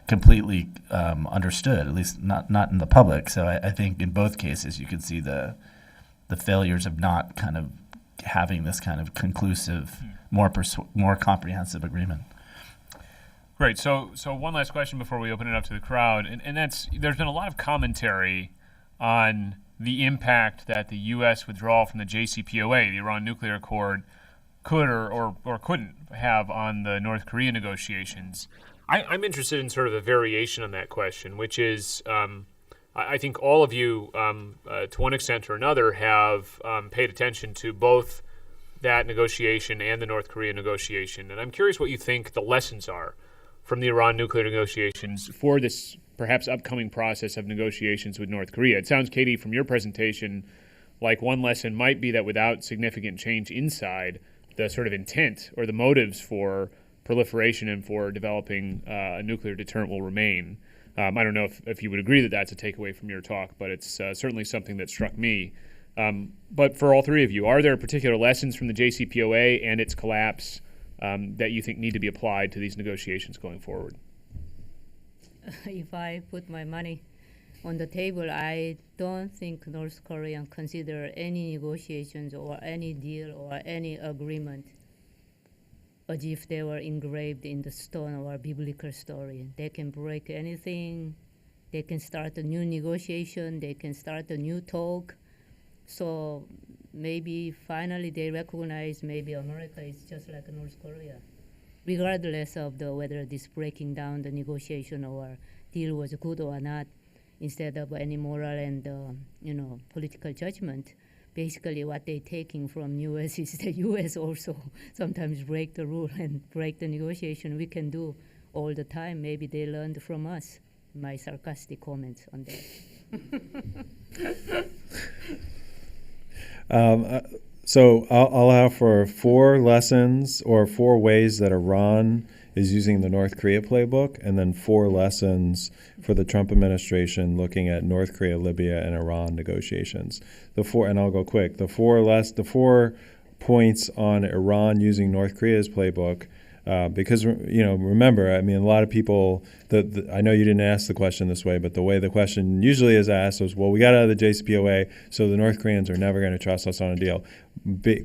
Speaker 2: completely understood, at least not in the public. So I think in both cases you could see the failures of not kind of having this kind of conclusive, more comprehensive agreement.
Speaker 1: Great. So one last question before we open it up to the crowd, and that's, there's been a lot of commentary on the impact that the U.S. withdrawal from the JCPOA, the Iran nuclear accord, could or couldn't have on the North Korea negotiations. I'm interested in sort of a variation on that question, which is I think all of you, to one extent or another, have paid attention to both that negotiation and the North Korea negotiation. And I'm curious what you think the lessons are from the Iran nuclear negotiations for this perhaps upcoming process of negotiations with North Korea. It sounds, Katie, from your presentation, like one lesson might be that without significant change inside, the sort of intent or the motives for proliferation and for developing a nuclear deterrent will remain. I don't know if you would agree that that's a takeaway from your talk, but it's certainly something that struck me. But for all three of you, are there particular lessons from the JCPOA and its collapse that you think need to be applied to these negotiations going forward?
Speaker 4: If I put my money on the table, I don't think North Korea consider any negotiations or any deal or any agreement as if they were engraved in the stone or biblical story. They can break anything. They can start a new negotiation. They can start a new talk. So maybe finally they recognize maybe America is just like North Korea, regardless of whether this breaking down the negotiation or deal was good or not, instead of any moral and political judgment. basically what they're taking from U.S. is the U.S. also sometimes break the rule and break the negotiation. We can do all the time. Maybe they learned from us. My sarcastic comments on that.
Speaker 3: So I'll allow for 4 lessons or 4 ways that Iran is using the North Korea playbook, and then 4 lessons for the Trump administration looking at North Korea, Libya, and Iran negotiations. And I'll go quick. The 4 points on Iran using North Korea's playbook. Because, remember, I mean, a lot of people, I know you didn't ask the question this way, but the way the question usually is asked was, well, we got out of the JCPOA, so the North Koreans are never going to trust us on a deal,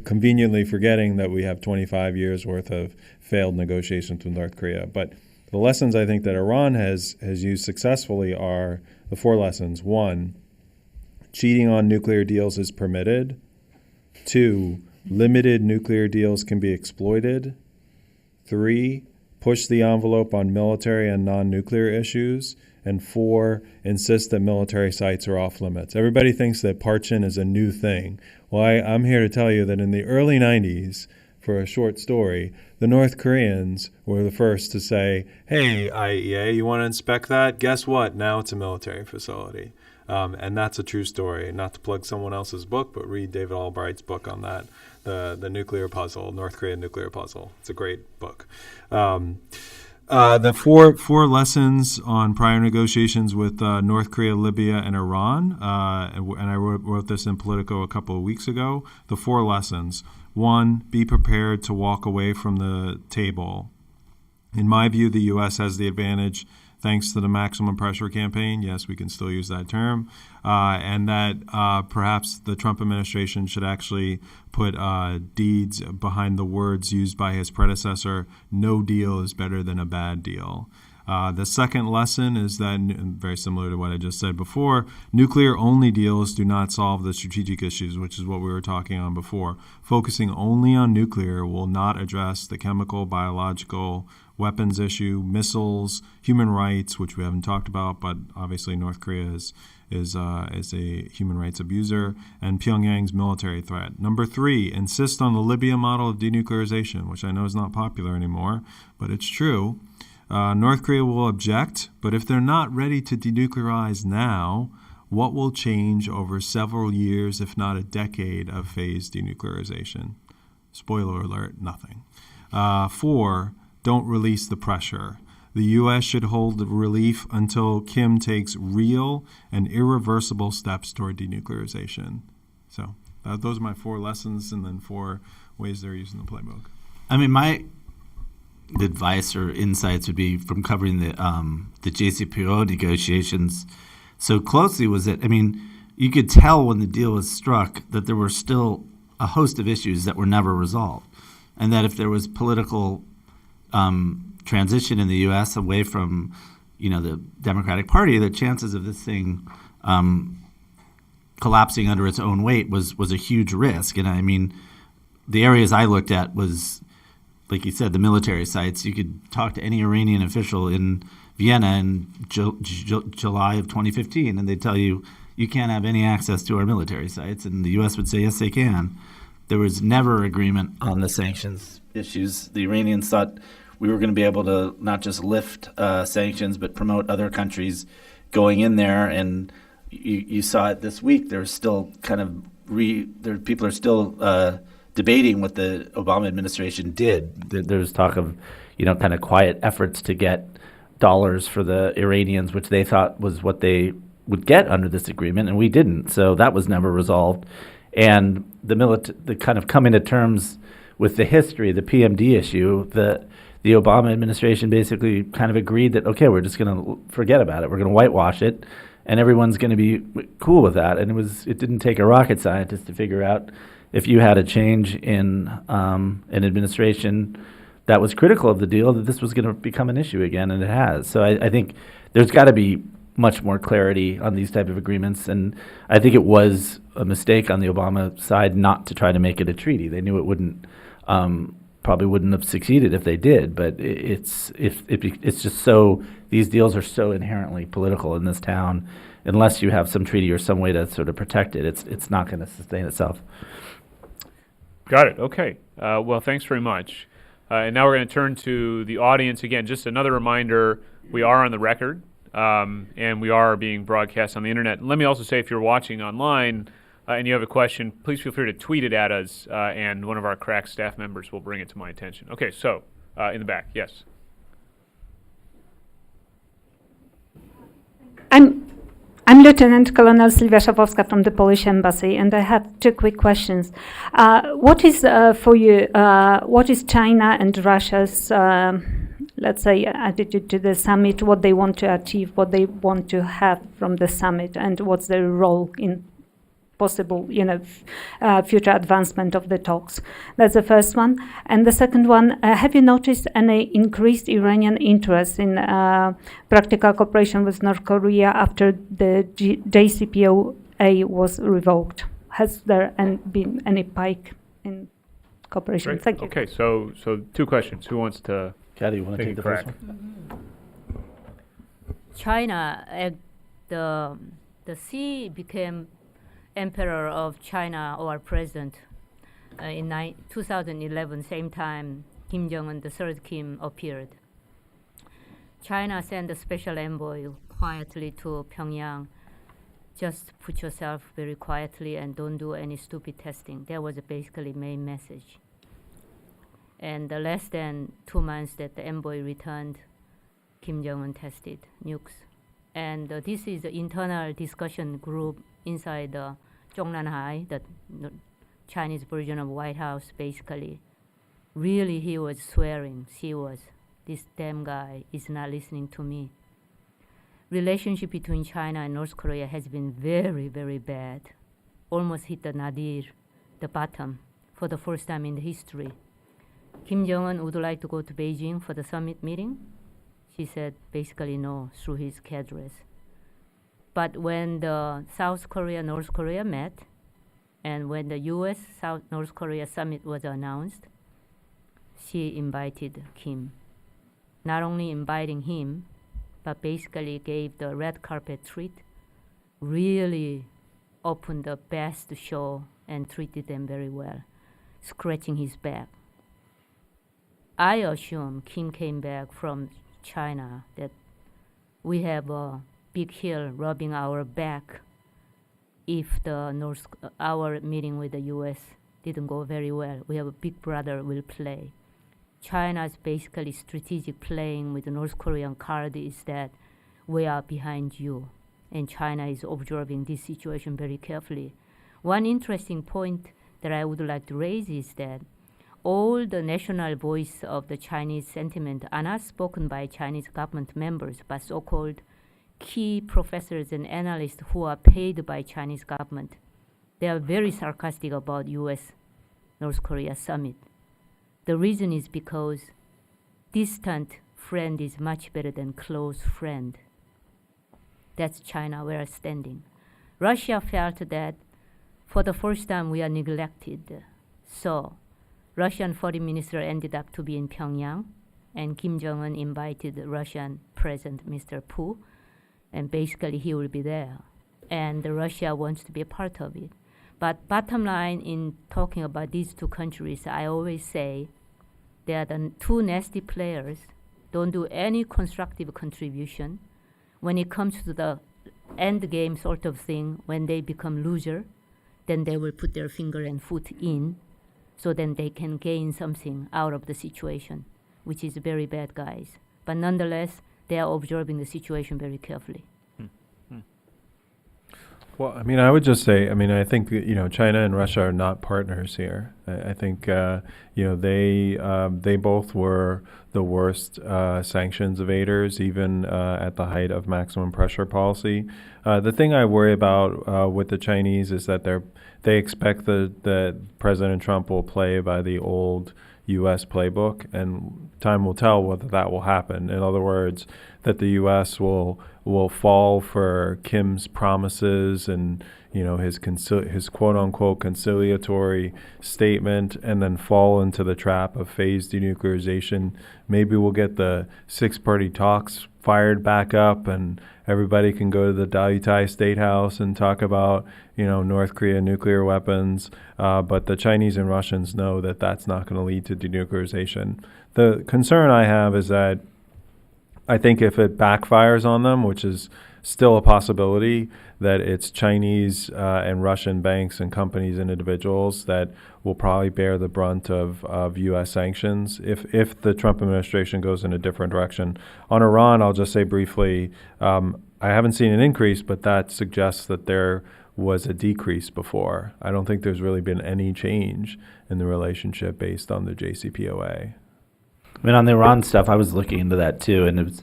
Speaker 3: conveniently forgetting that we have 25 years worth of failed negotiations with North Korea. But the lessons I think that Iran has used successfully are the 4 lessons. 1, cheating on nuclear deals is permitted. 2, limited nuclear deals can be exploited. 3, push the envelope on military and non-nuclear issues. And 4, insist that military sites are off limits. Everybody thinks that Parchin is a new thing. Well, I'm here to tell you that in the early 90s, for a short story, the North Koreans were the first to say, hey, IAEA, you want to inspect that? Guess what? Now it's a military facility. And that's a true story. Not to plug someone else's book, but read David Albright's book on that. The nuclear puzzle, North Korea nuclear puzzle. It's a great book. The four lessons on prior negotiations with North Korea, Libya, and Iran, and I wrote this in Politico a couple of weeks ago. The 4 lessons. 1, be prepared to walk away from the table. In my view, the U.S. has the advantage thanks to the maximum pressure campaign. Yes, we can still use that term. And that perhaps the Trump administration should actually put deeds behind the words used by his predecessor, no deal is better than a bad deal. The second lesson is that, very similar to what I just said before, nuclear-only deals do not solve the strategic issues, which is what we were talking on before. Focusing only on nuclear will not address the chemical, biological, weapons issue, missiles, human rights, which we haven't talked about, but obviously North Korea is a human rights abuser, and Pyongyang's military threat. Number 3, insist on the Libya model of denuclearization, which I know is not popular anymore, but it's true. North Korea will object, but if they're not ready to denuclearize now, what will change over several years, if not a decade, of phased denuclearization? Spoiler alert, nothing. 4, don't release the pressure. The U.S. should hold relief until Kim takes real and irreversible steps toward denuclearization. So those are my 4 lessons and then 4 ways they're using the playbook.
Speaker 2: I mean, my advice or insights would be from covering the JCPOA negotiations so closely was that, I mean, you could tell when the deal was struck that there were still a host of issues that were never resolved, and that if there was political transition in the U.S. away from, the Democratic Party, the chances of this thing collapsing under its own weight was a huge risk. And I mean, the areas I looked at was, like you said, the military sites. You could talk to any Iranian official in Vienna in July of 2015, and they'd tell you, you can't have any access to our military sites. And the U.S. would say, yes, they can. There was never agreement on the sanctions issues. The Iranians thought we were going to be able to not just lift sanctions, but promote other countries going in there. And you saw it this week. There's still people are still debating what the Obama administration did. There's talk of, kind of quiet efforts to get dollars for the Iranians, which they thought was what they would get under this agreement, and we didn't. So that was never resolved. And the kind of coming to terms with the history, the PMD issue, the Obama administration basically kind of agreed that, okay, we're just going to forget about it. We're going to whitewash it, and everyone's going to be cool with that. And it didn't take a rocket scientist to figure out if you had a change in an administration that was critical of the deal, that this was going to become an issue again, and it has. So I think there's got to be much more clarity on these type of agreements, and I think it was a mistake on the Obama side not to try to make it a treaty. They knew it wouldn't, probably wouldn't have succeeded if they did. But it's just so, these deals are so inherently political in this town, unless you have some treaty or some way to sort of protect it, it's not going to sustain itself.
Speaker 1: Got it. Okay. Well, thanks very much. And now we're going to turn to the audience again. Just another reminder, we are on the record, and we are being broadcast on the internet. And let me also say, if you're watching online and you have a question, please feel free to tweet it at us, and one of our crack staff members will bring it to my attention. Okay, so in the back, yes.
Speaker 5: I'm Lieutenant Colonel Sylwia Szafowska from the Polish Embassy, and I have two quick questions. What is for you? What is China and Russia's, let's say, attitude to the summit? What they want to achieve? What they want to have from the summit? And what's their role in possible, future advancement of the talks? That's the first one. And the second one, have you noticed any increased Iranian interest in practical cooperation with North Korea after the JCPOA was revoked? Has there been any spike in cooperation?
Speaker 1: Great.
Speaker 5: Thank you.
Speaker 1: Okay, so two questions. Who wants to
Speaker 2: Kathy, you want to
Speaker 1: take
Speaker 2: take
Speaker 1: a
Speaker 2: the first
Speaker 1: crack?
Speaker 2: one?
Speaker 4: China, the Xi became emperor of China or president in 2011, same time Kim Jong-un, the third Kim, appeared. China sent a special envoy quietly to Pyongyang. Just put yourself very quietly and don't do any stupid testing. That was basically main message. And less than 2 months that the envoy returned, Kim Jong-un tested nukes. And this is the internal discussion group inside the Zhongnanhai, the Chinese version of White House, basically. Really, he was swearing. This damn guy is not listening to me. Relationship between China and North Korea has been very, very bad. Almost hit the nadir, the bottom, for the first time in the history. Kim Jong-un would like to go to Beijing for the summit meeting. She said basically no through his cadres. But when the South Korea, North Korea met, and when the U.S. South North Korea summit was announced, she invited Kim. Not only inviting him, but basically gave the red carpet treat, really opened the best show and treated them very well, scratching his back. I assume Kim came back from China that we have a big hill rubbing our back if our meeting with the U.S. didn't go very well. We have a big brother will play. China's basically strategic playing with the North Korean card is that we are behind you, and China is observing this situation very carefully. One interesting point that I would like to raise is that all the national voice of the Chinese sentiment are not spoken by Chinese government members, but so-called key professors and analysts who are paid by Chinese government. They are very sarcastic about U.S.-North Korea summit. The reason is because distant friend is much better than close friend. That's China, where it's standing. Russia felt that for the first time we are neglected. So Russian foreign minister ended up to be in Pyongyang, and Kim Jong-un invited the Russian President, Mr. Pu, and basically he will be there. And Russia wants to be a part of it. But bottom line in talking about these two countries, I always say they are the two nasty players, don't do any constructive contribution. When it comes to the end game sort of thing, when they become loser, then they will put their finger and foot in, so then they can gain something out of the situation, which is very bad, guys. But nonetheless, they are observing the situation very carefully.
Speaker 3: Well, I mean, I would just say, I mean, I think, China and Russia are not partners here. I think, they both were the worst sanctions evaders, even at the height of maximum pressure policy. The thing I worry about with the Chinese is that they expect that President Trump will play by the old U.S. playbook, and time will tell whether that will happen. In other words, that the U.S. will will fall for Kim's promises and his quote unquote conciliatory statement, and then fall into the trap of phased denuclearization. Maybe we'll get the 6-party talks fired back up, and everybody can go to the Dalyutai State House and talk about North Korea nuclear weapons. But the Chinese and Russians know that that's not going to lead to denuclearization. The concern I have is that I think if it backfires on them, which is still a possibility, that it's Chinese and Russian banks and companies and individuals that will probably bear the brunt of U.S. sanctions if the Trump administration goes in a different direction. On Iran, I'll just say briefly, I haven't seen an increase, but that suggests that there was a decrease before. I don't think there's really been any change in the relationship based on the JCPOA.
Speaker 2: I mean, on the Iran stuff, I was looking into that too, and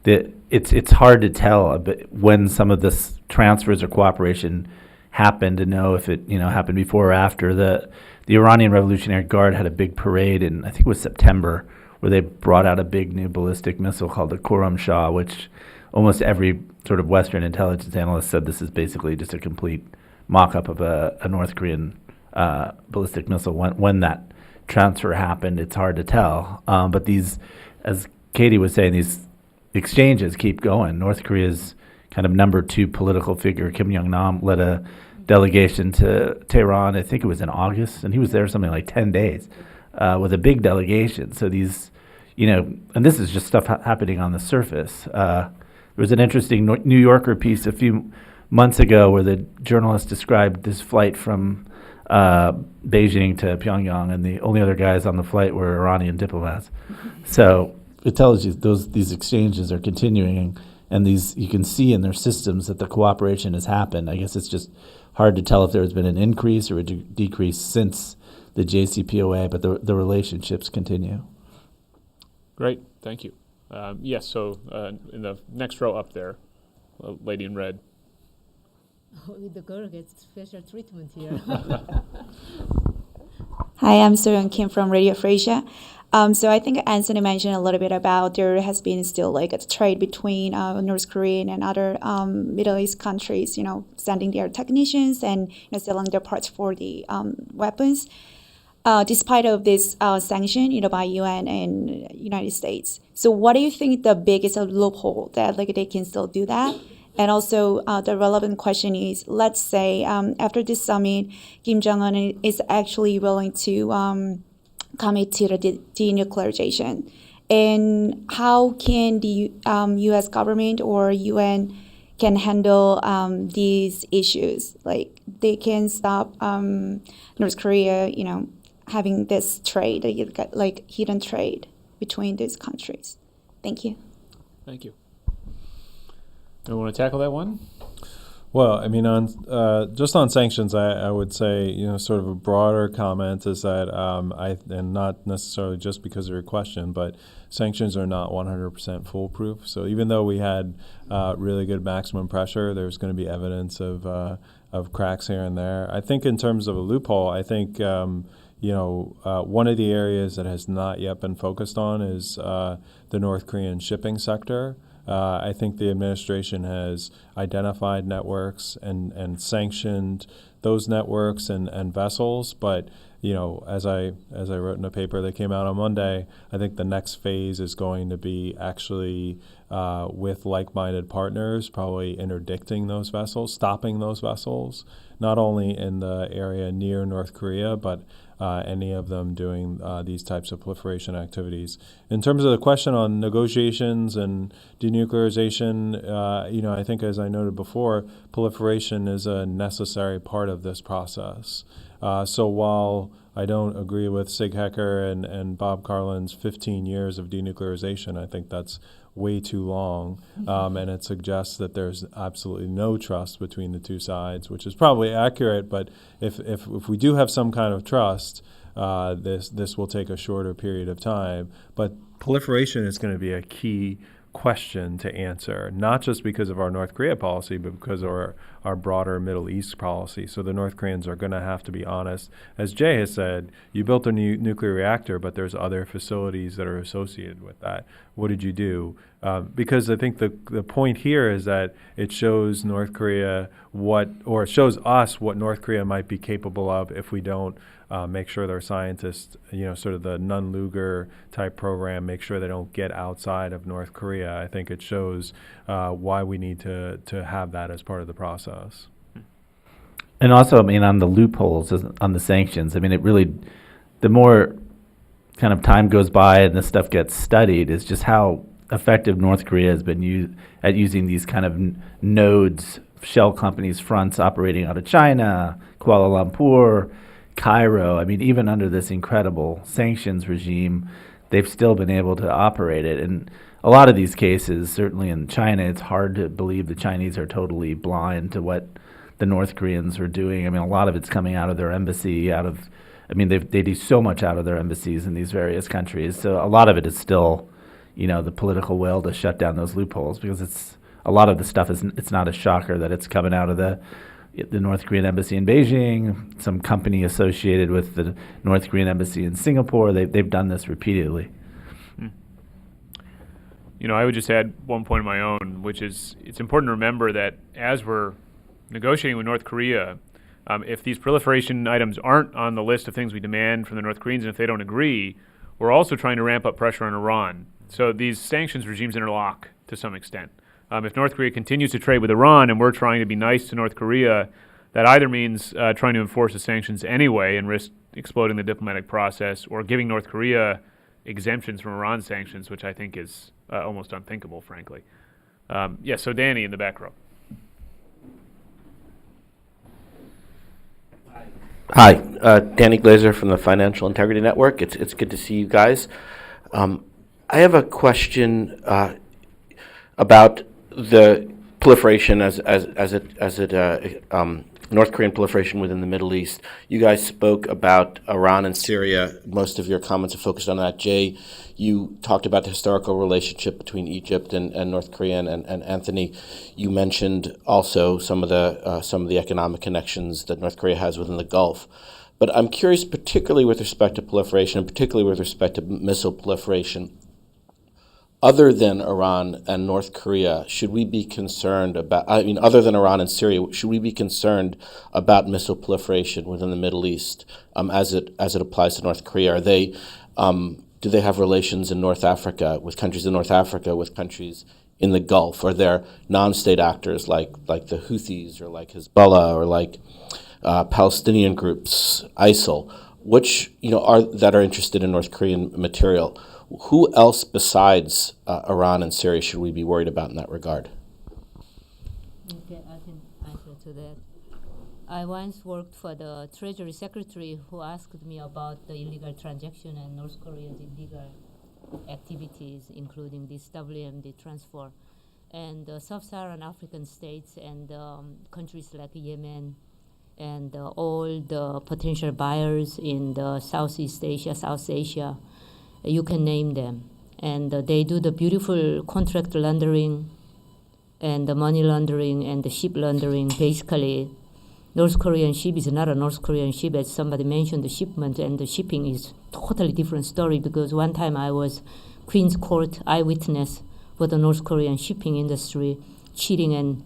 Speaker 2: it's hard to tell when some of this transfers or cooperation happened to know if it happened before or after. The Iranian Revolutionary Guard had a big parade in, I think it was September, where they brought out a big new ballistic missile called the Khorram Shah, which almost every sort of Western intelligence analyst said this is basically just a complete mock-up of a North Korean ballistic missile. When that transfer happened, it's hard to tell. But these, as Katie was saying, these exchanges keep going. North Korea's kind of number 2 political figure, Kim Jong-un, led a delegation to Tehran, I think it was in August, and he was there something like 10 days with a big delegation. So these, and this is just stuff happening on the surface. There was an interesting New Yorker piece a few months ago where the journalist described this flight from Beijing to Pyongyang, and the only other guys on the flight were Iranian diplomats. So it tells you these exchanges are continuing, and you can see in their systems that the cooperation has happened. I guess it's just hard to tell if there's been an increase or a decrease since the JCPOA, but the relationships continue.
Speaker 1: Great, thank you. Yes, so in the next row up there, lady in red.
Speaker 4: Oh, the girl gets special treatment here.
Speaker 6: Hi, I'm Soyeon Kim from Radio Free Asia. So I think Anthony mentioned a little bit about there has been still like a trade between North Korea and other Middle East countries, sending their technicians and selling their parts for the weapons. Despite of this sanction, by UN and United States. So what do you think the biggest loophole that they can still do that? And also the relevant question is, let's say after this summit, Kim Jong-un is actually willing to commit to the denuclearization. And how can the U.S. government or UN can handle these issues? Like they can stop North Korea, having this trade, like hidden trade between these countries. Thank you.
Speaker 1: Thank you. You want to tackle that one?
Speaker 3: Well, I mean, just on sanctions, I would say, sort of a broader comment is that, and not necessarily just because of your question, but sanctions are not 100% foolproof. So even though we had really good maximum pressure, there's going to be evidence of cracks here and there. I think in terms of a loophole, I think one of the areas that has not yet been focused on is the North Korean shipping sector. I think the administration has identified networks and sanctioned those networks and vessels. But, as I wrote in a paper that came out on Monday, I think the next phase is going to be actually with like-minded partners, probably interdicting those vessels, stopping those vessels, not only in the area near North Korea, but any of them doing these types of proliferation activities. In terms of the question on negotiations and denuclearization, I think as I noted before, proliferation is a necessary part of this process. So while I don't agree with Sig Hecker and Bob Carlin's 15 years of denuclearization, I think that's way too long, and it suggests that there's absolutely no trust between the two sides, which is probably accurate. But if we do have some kind of trust, this will take a shorter period of time. But proliferation is going to be a key question to answer, not just because of our North Korea policy, but because of our broader Middle East policy. So the North Koreans are going to have to be honest. As Jay has said, you built a new nuclear reactor, but there's other facilities that are associated with that. What did you do? Because I think the point here is that it shows North Korea it shows us what North Korea might be capable of if we don't make sure their scientists, sort of the Nunn-Lugar type program, make sure they don't get outside of North Korea. I think it shows why we need to have that as part of the process.
Speaker 2: And also, on the loopholes, on the sanctions, it really, the more kind of time goes by and this stuff gets studied, is just how effective North Korea has been at using these kind of nodes, shell companies, fronts operating out of China, Kuala Lumpur, Cairo. Even under this incredible sanctions regime, they've still been able to operate it. And a lot of these cases, certainly in China, it's hard to believe the Chinese are totally blind to what the North Koreans are doing. A lot of it's coming out of their embassy, they do so much out of their embassies in these various countries. So a lot of it is still, the political will to shut down those loopholes, because a lot of the stuff it's not a shocker that it's coming out of the North Korean embassy in Beijing, some company associated with the North Korean embassy in Singapore. They've done this repeatedly.
Speaker 1: I would just add one point of my own, which is it's important to remember that as we're negotiating with North Korea, if these proliferation items aren't on the list of things we demand from the North Koreans, and if they don't agree, we're also trying to ramp up pressure on Iran. So these sanctions regimes interlock to some extent. If North Korea continues to trade with Iran and we're trying to be nice to North Korea, that either means trying to enforce the sanctions anyway and risk exploding the diplomatic process, or giving North Korea exemptions from Iran sanctions, which I think is almost unthinkable, frankly. So Danny in the back row.
Speaker 7: Hi, Danny Glazer from the Financial Integrity Network. It's good to see you guys. I have a question about the proliferation North Korean proliferation within the Middle East. You guys spoke about Iran and Syria. Most of your comments are focused on that. Jay, you talked about the historical relationship between Egypt and North Korea, and Anthony, you mentioned also some of the economic connections that North Korea has within the Gulf. But I'm curious, particularly with respect to proliferation, and particularly with respect to missile proliferation, other than Iran and North Korea, should we be concerned about, other than Iran and Syria, should we be concerned about missile proliferation within the Middle East as it applies to North Korea? Are they, do they have relations in North Africa, with countries in North Africa, with countries in the Gulf? Are there non-state actors like the Houthis or like Hezbollah or like Palestinian groups, ISIL, which that are interested in North Korean material? Who else besides Iran and Syria should we be worried about in that regard?
Speaker 4: Okay, I can answer to that. I once worked for the Treasury Secretary, who asked me about the illegal transaction and North Korea's illegal activities, including this WMD transfer. And sub-Saharan African states and countries like Yemen and all the potential buyers in the Southeast Asia, South Asia, you can name them. And they do the beautiful contract laundering and the money laundering and the ship laundering. Basically, North Korean ship is not a North Korean ship. As somebody mentioned, the shipment and the shipping is totally different story, because one time I was Queen's Court eyewitness for the North Korean shipping industry, cheating and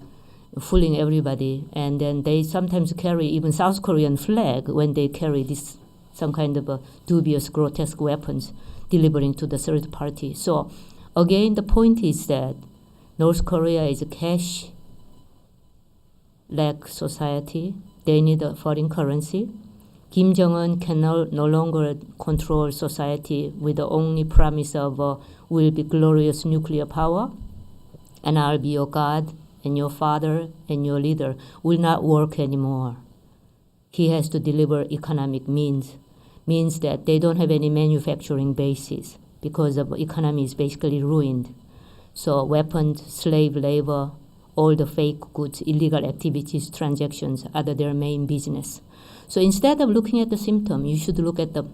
Speaker 4: fooling everybody. And then they sometimes carry even South Korean flag when they carry this some kind of dubious, grotesque weapons, delivering to the third party. So again, the point is that North Korea is a cash-lack society. They need a foreign currency. Kim Jong-un can no longer control society with the only promise of will be glorious nuclear power, and I'll be your God and your father and your leader. Will not work anymore. He has to deliver economic means that they don't have any manufacturing basis because the economy is basically ruined. So weapons, slave labor, all the fake goods, illegal activities, transactions are their main business. So instead of looking at the symptom, you should look at the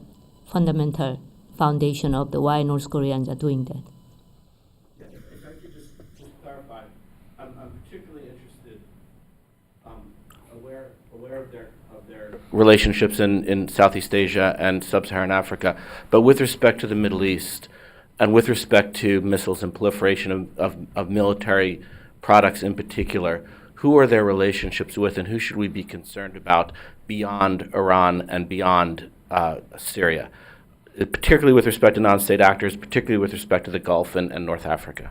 Speaker 4: fundamental foundation of the why North Koreans are doing that.
Speaker 2: If I could
Speaker 7: relationships in Southeast Asia and Sub-Saharan Africa. But with respect to the Middle East, and with respect to missiles and proliferation of military products in particular, who are their relationships with, and who should we be concerned about beyond Iran and beyond Syria, particularly with respect to non-state actors, particularly with respect to the Gulf and North Africa?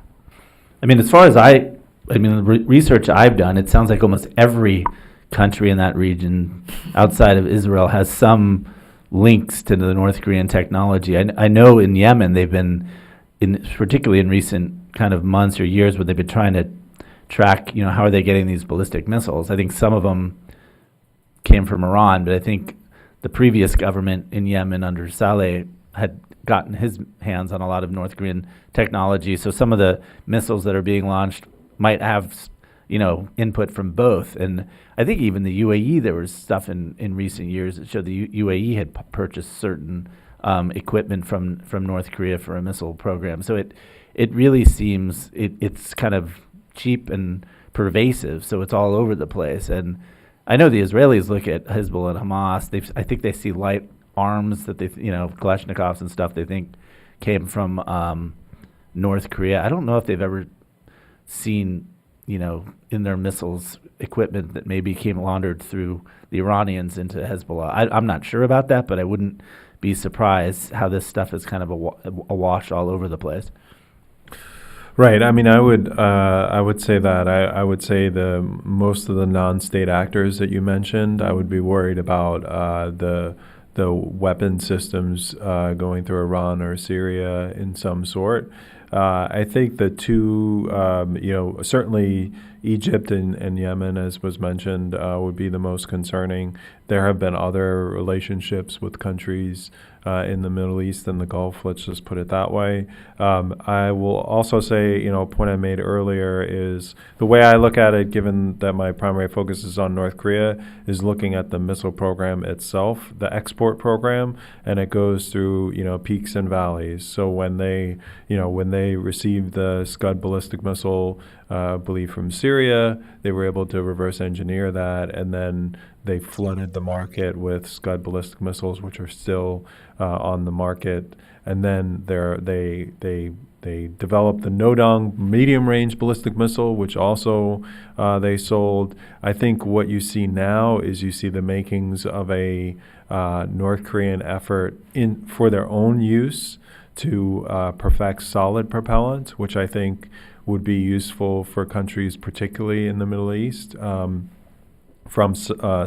Speaker 2: I mean, as far as the research I've done, it sounds like almost every country in that region outside of Israel has some links to the North Korean technology. I know in Yemen they've been, particularly in recent kind of months or years, where they've been trying to track, how are they getting these ballistic missiles. I think some of them came from Iran, but I think the previous government in Yemen under Saleh had gotten his hands on a lot of North Korean technology. So some of the missiles that are being launched might have, input from both. And I think even the UAE, there was stuff in recent years that showed the UAE had purchased certain equipment from North Korea for a missile program. So it really seems it's kind of cheap and pervasive. So it's all over the place. And I know the Israelis look at Hezbollah and Hamas. I think they see light arms that Kalashnikovs and stuff they think came from North Korea. I don't know if they've ever seen, in their missiles equipment that maybe came laundered through the Iranians into Hezbollah. I'm not sure about that, but I wouldn't be surprised how this stuff is kind of awash all over the place.
Speaker 3: Right. I mean, I would say that. I would say most of the non-state actors that you mentioned, I would be worried about the weapon systems going through Iran or Syria in some sort. I think the two, certainly Egypt and Yemen, as was mentioned, would be the most concerning. There have been other relationships with countries in the Middle East and the Gulf, let's just put it that way. I will also say, a point I made earlier is the way I look at it, given that my primary focus is on North Korea, is looking at the missile program itself, the export program, and it goes through, peaks and valleys. So when they received the Scud ballistic missile, I believe from Syria, they were able to reverse engineer that, and then they flooded the market with Scud ballistic missiles, which are still on the market. And then they developed the Nodong medium-range ballistic missile, which also they sold. I think what you see now is you see the makings of a North Korean effort for their own use to perfect solid propellant, which I think would be useful for countries, particularly in the Middle East, from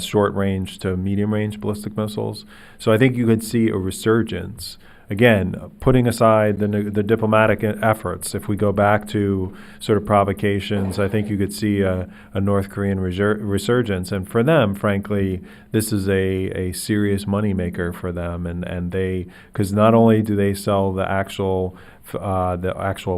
Speaker 3: short-range to medium-range ballistic missiles. So I think you could see a resurgence. Again, putting aside the diplomatic efforts, if we go back to sort of provocations, I think you could see a North Korean resurgence. And for them, frankly, this is a serious moneymaker for them. And they, because not only do they sell the actual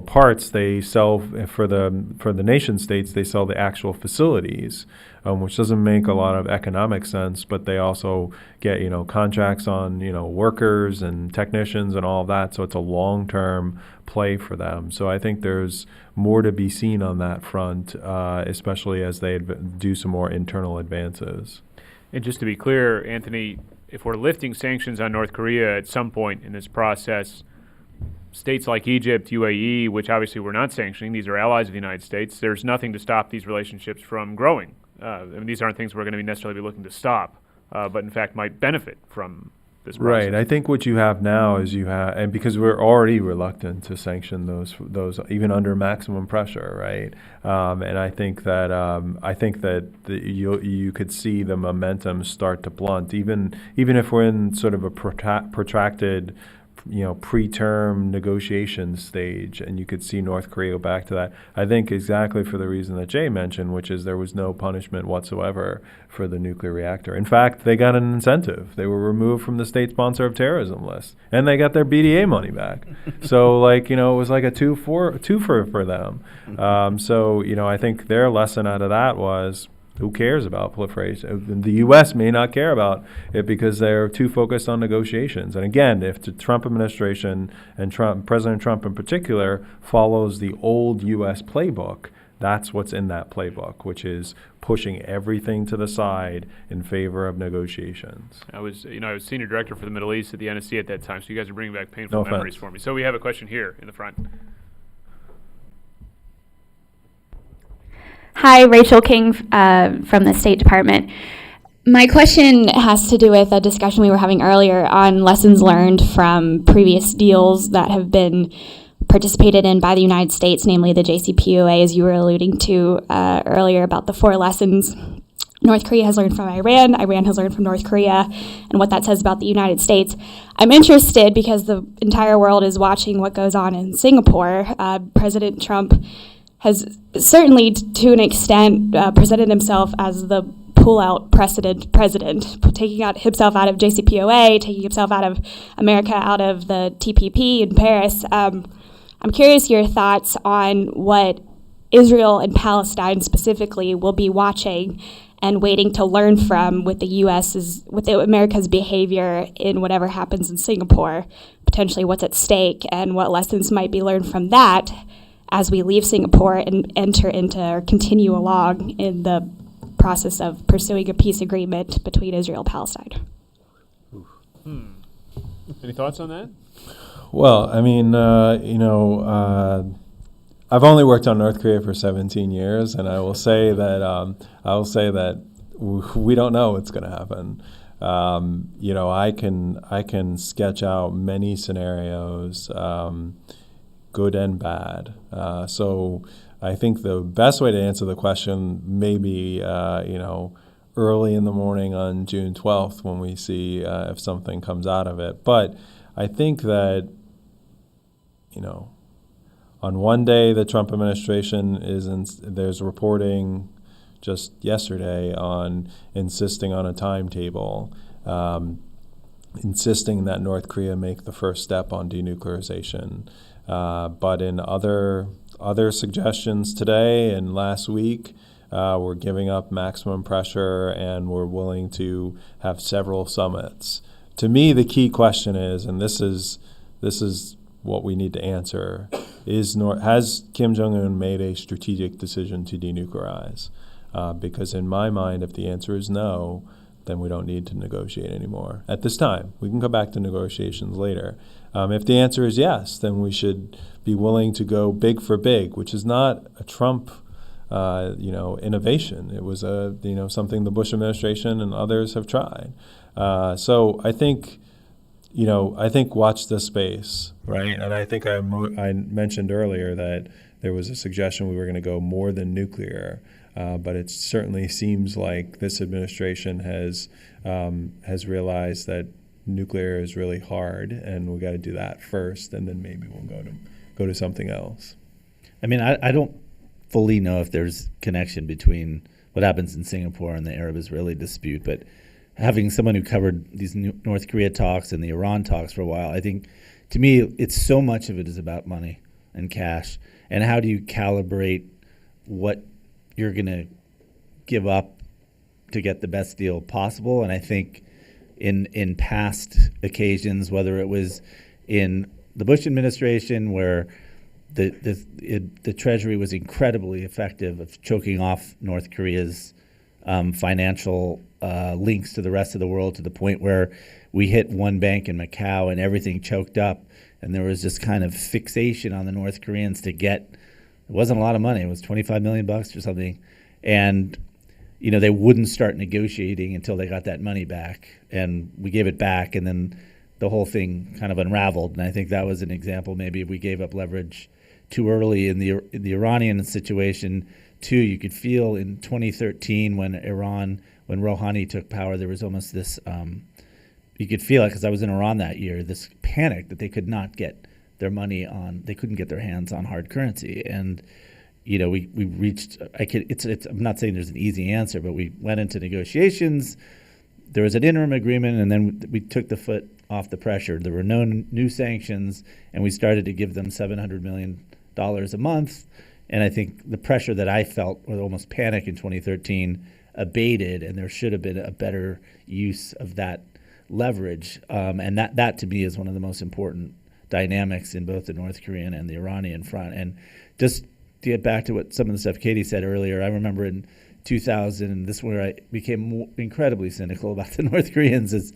Speaker 3: parts, they sell for the nation states, they sell the actual facilities, which doesn't make a lot of economic sense, but they also get, contracts on, workers and technicians and all of that. So it's a long-term play for them. So I think there's more to be seen on that front, especially as they do some more internal advances.
Speaker 1: And just to be clear, Anthony, if we're lifting sanctions on North Korea at some point in this process, states like Egypt, UAE, which obviously we're not sanctioning, these are allies of the United States, there's nothing to stop these relationships from growing. These aren't things we're going to necessarily be looking to stop, but in fact might benefit from this process. Right.
Speaker 3: I think what you have now is and because we're already reluctant to sanction those even under maximum pressure, right? And I think that you could see the momentum start to blunt, even if we're in sort of a protracted preterm negotiation stage, and you could see North Korea go back to that. I think exactly for the reason that Jay mentioned, which is there was no punishment whatsoever for the nuclear reactor. In fact, they got an incentive. They were removed from the state sponsor of terrorism list, and they got their BDA money back. So, it was like a twofer for them. So, I think their lesson out of that was, who cares about proliferation? The U.S. may not care about it because they're too focused on negotiations. And again, if the Trump administration and President Trump in particular, follows the old U.S. playbook, That's what's in that playbook, which is pushing everything to the side in favor of negotiations.
Speaker 1: I was senior director for the Middle East at the NSC at that time, so you guys are bringing back painful
Speaker 3: No
Speaker 1: memories
Speaker 3: offense.
Speaker 1: for me. So we have a question here in the front.
Speaker 8: Hi, Rachel King from the State Department. My question has to do with a discussion we were having earlier on lessons learned from previous deals that have been participated in by the United States, namely the JCPOA, as you were alluding to earlier about the 4 lessons North Korea has learned from Iran has learned from North Korea, and what that says about the United States. I'm interested because the entire world is watching what goes on in Singapore. President Trump has certainly, to an extent, presented himself as the pull-out president, taking himself out of JCPOA, taking himself out of America, out of the TPP in Paris. I'm curious your thoughts on what Israel and Palestine specifically will be watching and waiting to learn from with America's behavior in whatever happens in Singapore, potentially what's at stake, and what lessons might be learned from that as we leave Singapore and enter into or continue along in the process of pursuing a peace agreement between Israel and Palestine.
Speaker 1: Any thoughts on that?
Speaker 3: Well, I mean, I've only worked on North Korea for 17 years, and I will say that we don't know what's going to happen. I can sketch out many scenarios, good and bad. So I think the best way to answer the question may be, early in the morning on June 12th when we see if something comes out of it. But I think that, on one day the Trump administration there's reporting just yesterday on insisting on a timetable, insisting that North Korea make the first step on denuclearization. But in other suggestions today and last week, we're giving up maximum pressure and we're willing to have several summits. To me, the key question is, and this is what we need to answer, has Kim Jong-un made a strategic decision to denuclearize? Because in my mind, if the answer is no, then we don't need to negotiate anymore at this time. We can go back to negotiations later. If the answer is yes, then we should be willing to go big for big, which is not a Trump innovation. It was something the Bush administration and others have tried. So I think watch this space, right? And I think I mentioned earlier that there was a suggestion we were going to go more than nuclear, but it certainly seems like this administration has realized that nuclear is really hard, and we got to do that first, and then maybe we'll go to something else.
Speaker 2: I mean, I don't fully know if there's connection between what happens in Singapore and the Arab-Israeli dispute, but having someone who covered these North Korea talks and the Iran talks for a while, I think, to me, it's so much of it is about money and cash, and how do you calibrate what you're going to give up to get the best deal possible. And I think in past occasions, whether it was in the Bush administration where the Treasury was incredibly effective of choking off North Korea's financial links to the rest of the world, to the point where we hit one bank in Macau and everything choked up, and there was this kind of fixation on the North Koreans to get, it wasn't a lot of money, it was $25 million or something, and they wouldn't start negotiating until they got that money back, and we gave it back, and then the whole thing kind of unraveled. And I think that was an example. Maybe if we gave up leverage too early in the Iranian situation too. You could feel in 2013 when Rouhani took power, there was almost this, you could feel it because I was in Iran that year, this panic that they could not get their money on, they couldn't get their hands on hard currency. And we reached, I'm not saying there's an easy answer, but we went into negotiations. There was an interim agreement, and then we took the foot off the pressure. There were no new sanctions, and we started to give them $700 million a month. And I think the pressure that I felt, or almost panic in 2013, abated, and there should have been a better use of that leverage. And that to me is one of the most important dynamics in both the North Korean and the Iranian front. And just to get back to what some of the stuff Katie said earlier, I remember in 2000, and this is where I became incredibly cynical about the North Koreans, is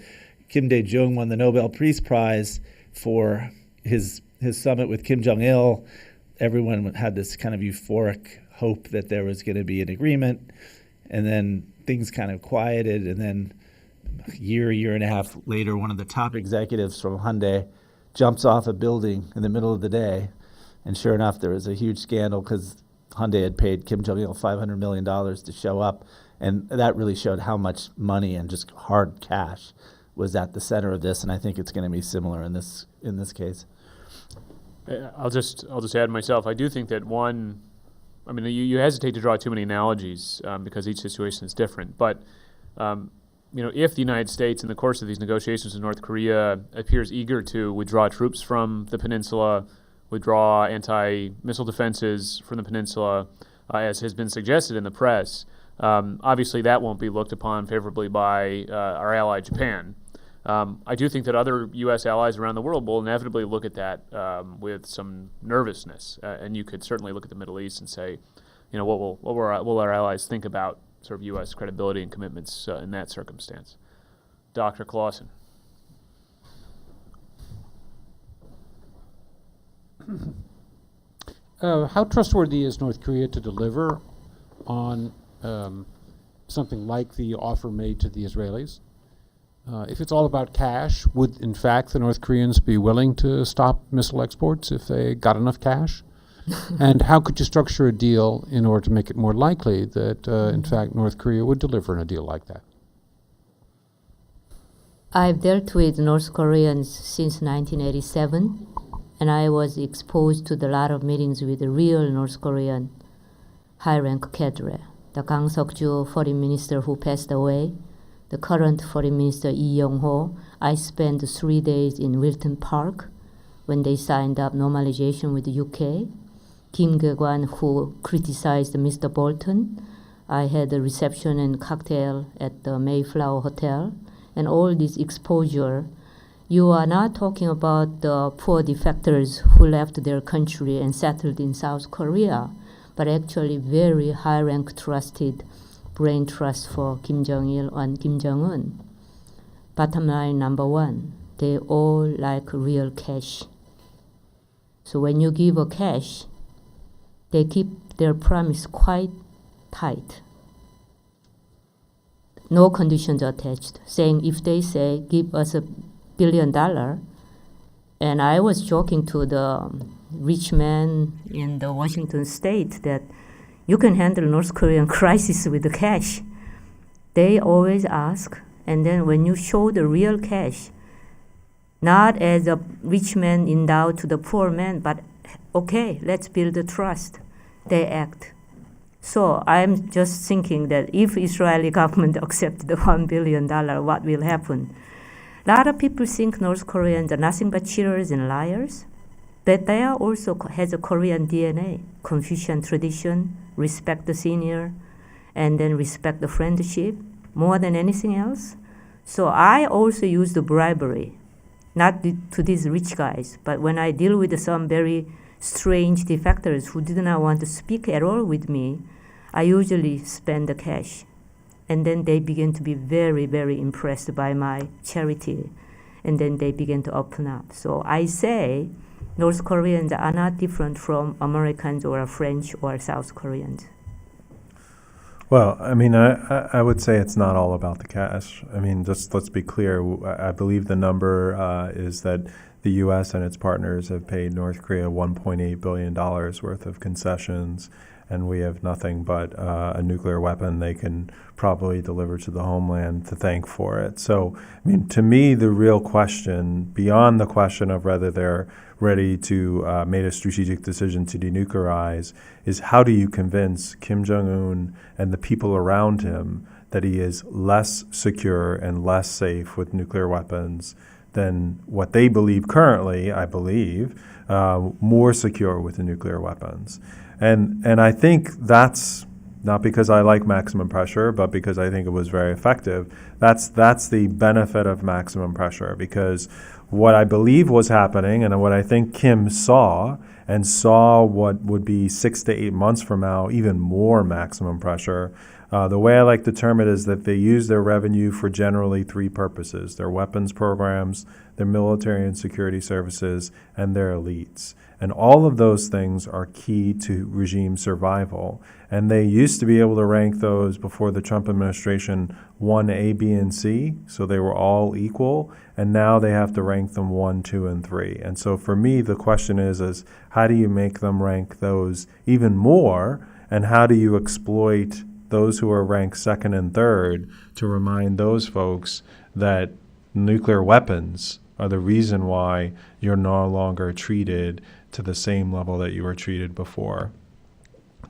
Speaker 2: Kim Dae-jung won the Nobel Peace Prize for his summit with Kim Jong-il. Everyone had this kind of euphoric hope that there was going to be an agreement, and then things kind of quieted, and then a year and a half later, one of the top executives from Hyundai jumps off a building in the middle of the day, and sure enough, there was a huge scandal because Hyundai had paid Kim Jong-il $500 million to show up, and that really showed how much money and just hard cash was at the center of this, and I think it's going to be similar in this case.
Speaker 1: I'll just add myself. I do think that you hesitate to draw too many analogies because each situation is different. But if the United States, in the course of these negotiations with North Korea, appears eager to withdraw troops from the peninsula, withdraw anti-missile defenses from the peninsula, as has been suggested in the press, obviously that won't be looked upon favorably by our ally Japan. I do think that other U.S. allies around the world will inevitably look at that with some nervousness, and you could certainly look at the Middle East and say, what will our allies think about sort of U.S. credibility and commitments in that circumstance? Dr. Clausen.
Speaker 9: How trustworthy is North Korea to deliver on something like the offer made to the Israelis? If it's all about cash, would in fact the North Koreans be willing to stop missile exports if they got enough cash? And how could you structure a deal in order to make it more likely that in fact North Korea would deliver on a deal like that?
Speaker 4: I've dealt with North Koreans since 1987, and I was exposed to a lot of meetings with the real North Korean high-rank cadre. The Kang Seok-ju foreign minister who passed away, the current foreign minister Lee Yong-ho. I spent 3 days in Wilton Park when they signed up normalization with the UK. Kim Kye-kwan, who criticized Mr. Bolton. I had a reception and cocktail at the Mayflower Hotel. And all this exposure, you are not talking about the poor defectors who left their country and settled in South Korea, but actually very high-rank trusted brain trust for Kim Jong-il and Kim Jong-un. Bottom line number one, they all like real cash. So when you give a cash, they keep their promise quite tight. No conditions attached, saying if they say, give us $1 billion, and I was joking to the rich man in the Washington state that you can handle North Korean crisis with the cash. They always ask, and then when you show the real cash, not as a rich man endowed to the poor man, but okay, let's build the trust, they act. So I'm just thinking that if Israeli government accepts the $1 billion, what will happen? A lot of people think North Koreans are nothing but cheaters and liars, but they are also has a Korean DNA, Confucian tradition, respect the senior, and then respect the friendship more than anything else. So I also use the bribery, not to these rich guys, but when I deal with some very strange defectors who did not want to speak at all with me, I usually spend the cash. And then they begin to be very, very impressed by my charity. And then they begin to open up. So I say North Koreans are not different from Americans or French or South Koreans.
Speaker 3: Well, I mean, I would say it's not all about the cash. I mean, just let's be clear. I believe the number is that the U.S. and its partners have paid North Korea $1.8 billion worth of concessions, and we have nothing but a nuclear weapon they can probably deliver to the homeland to thank for it. So, I mean, to me, the real question, beyond the question of whether they're ready to make a strategic decision to denuclearize, is how do you convince Kim Jong-un and the people around him that he is less secure and less safe with nuclear weapons than what they believe currently, I believe, more secure with the nuclear weapons. And I think that's not because I like maximum pressure, but because I think it was very effective. That's the benefit of maximum pressure, because what I believe was happening and what I think Kim saw what would be 6 to 8 months from now, even more maximum pressure. The way I like to term it is that they use their revenue for generally three purposes: their weapons programs, their military and security services, and their elites. And all of those things are key to regime survival. And they used to be able to rank those before the Trump administration 1A, B, and C, so they were all equal. And now they have to rank them 1, 2, and 3. And so for me, the question is how do you make them rank those even more? And how do you exploit those who are ranked second and third to remind those folks that nuclear weapons are the reason why you're no longer treated to the same level that you were treated before?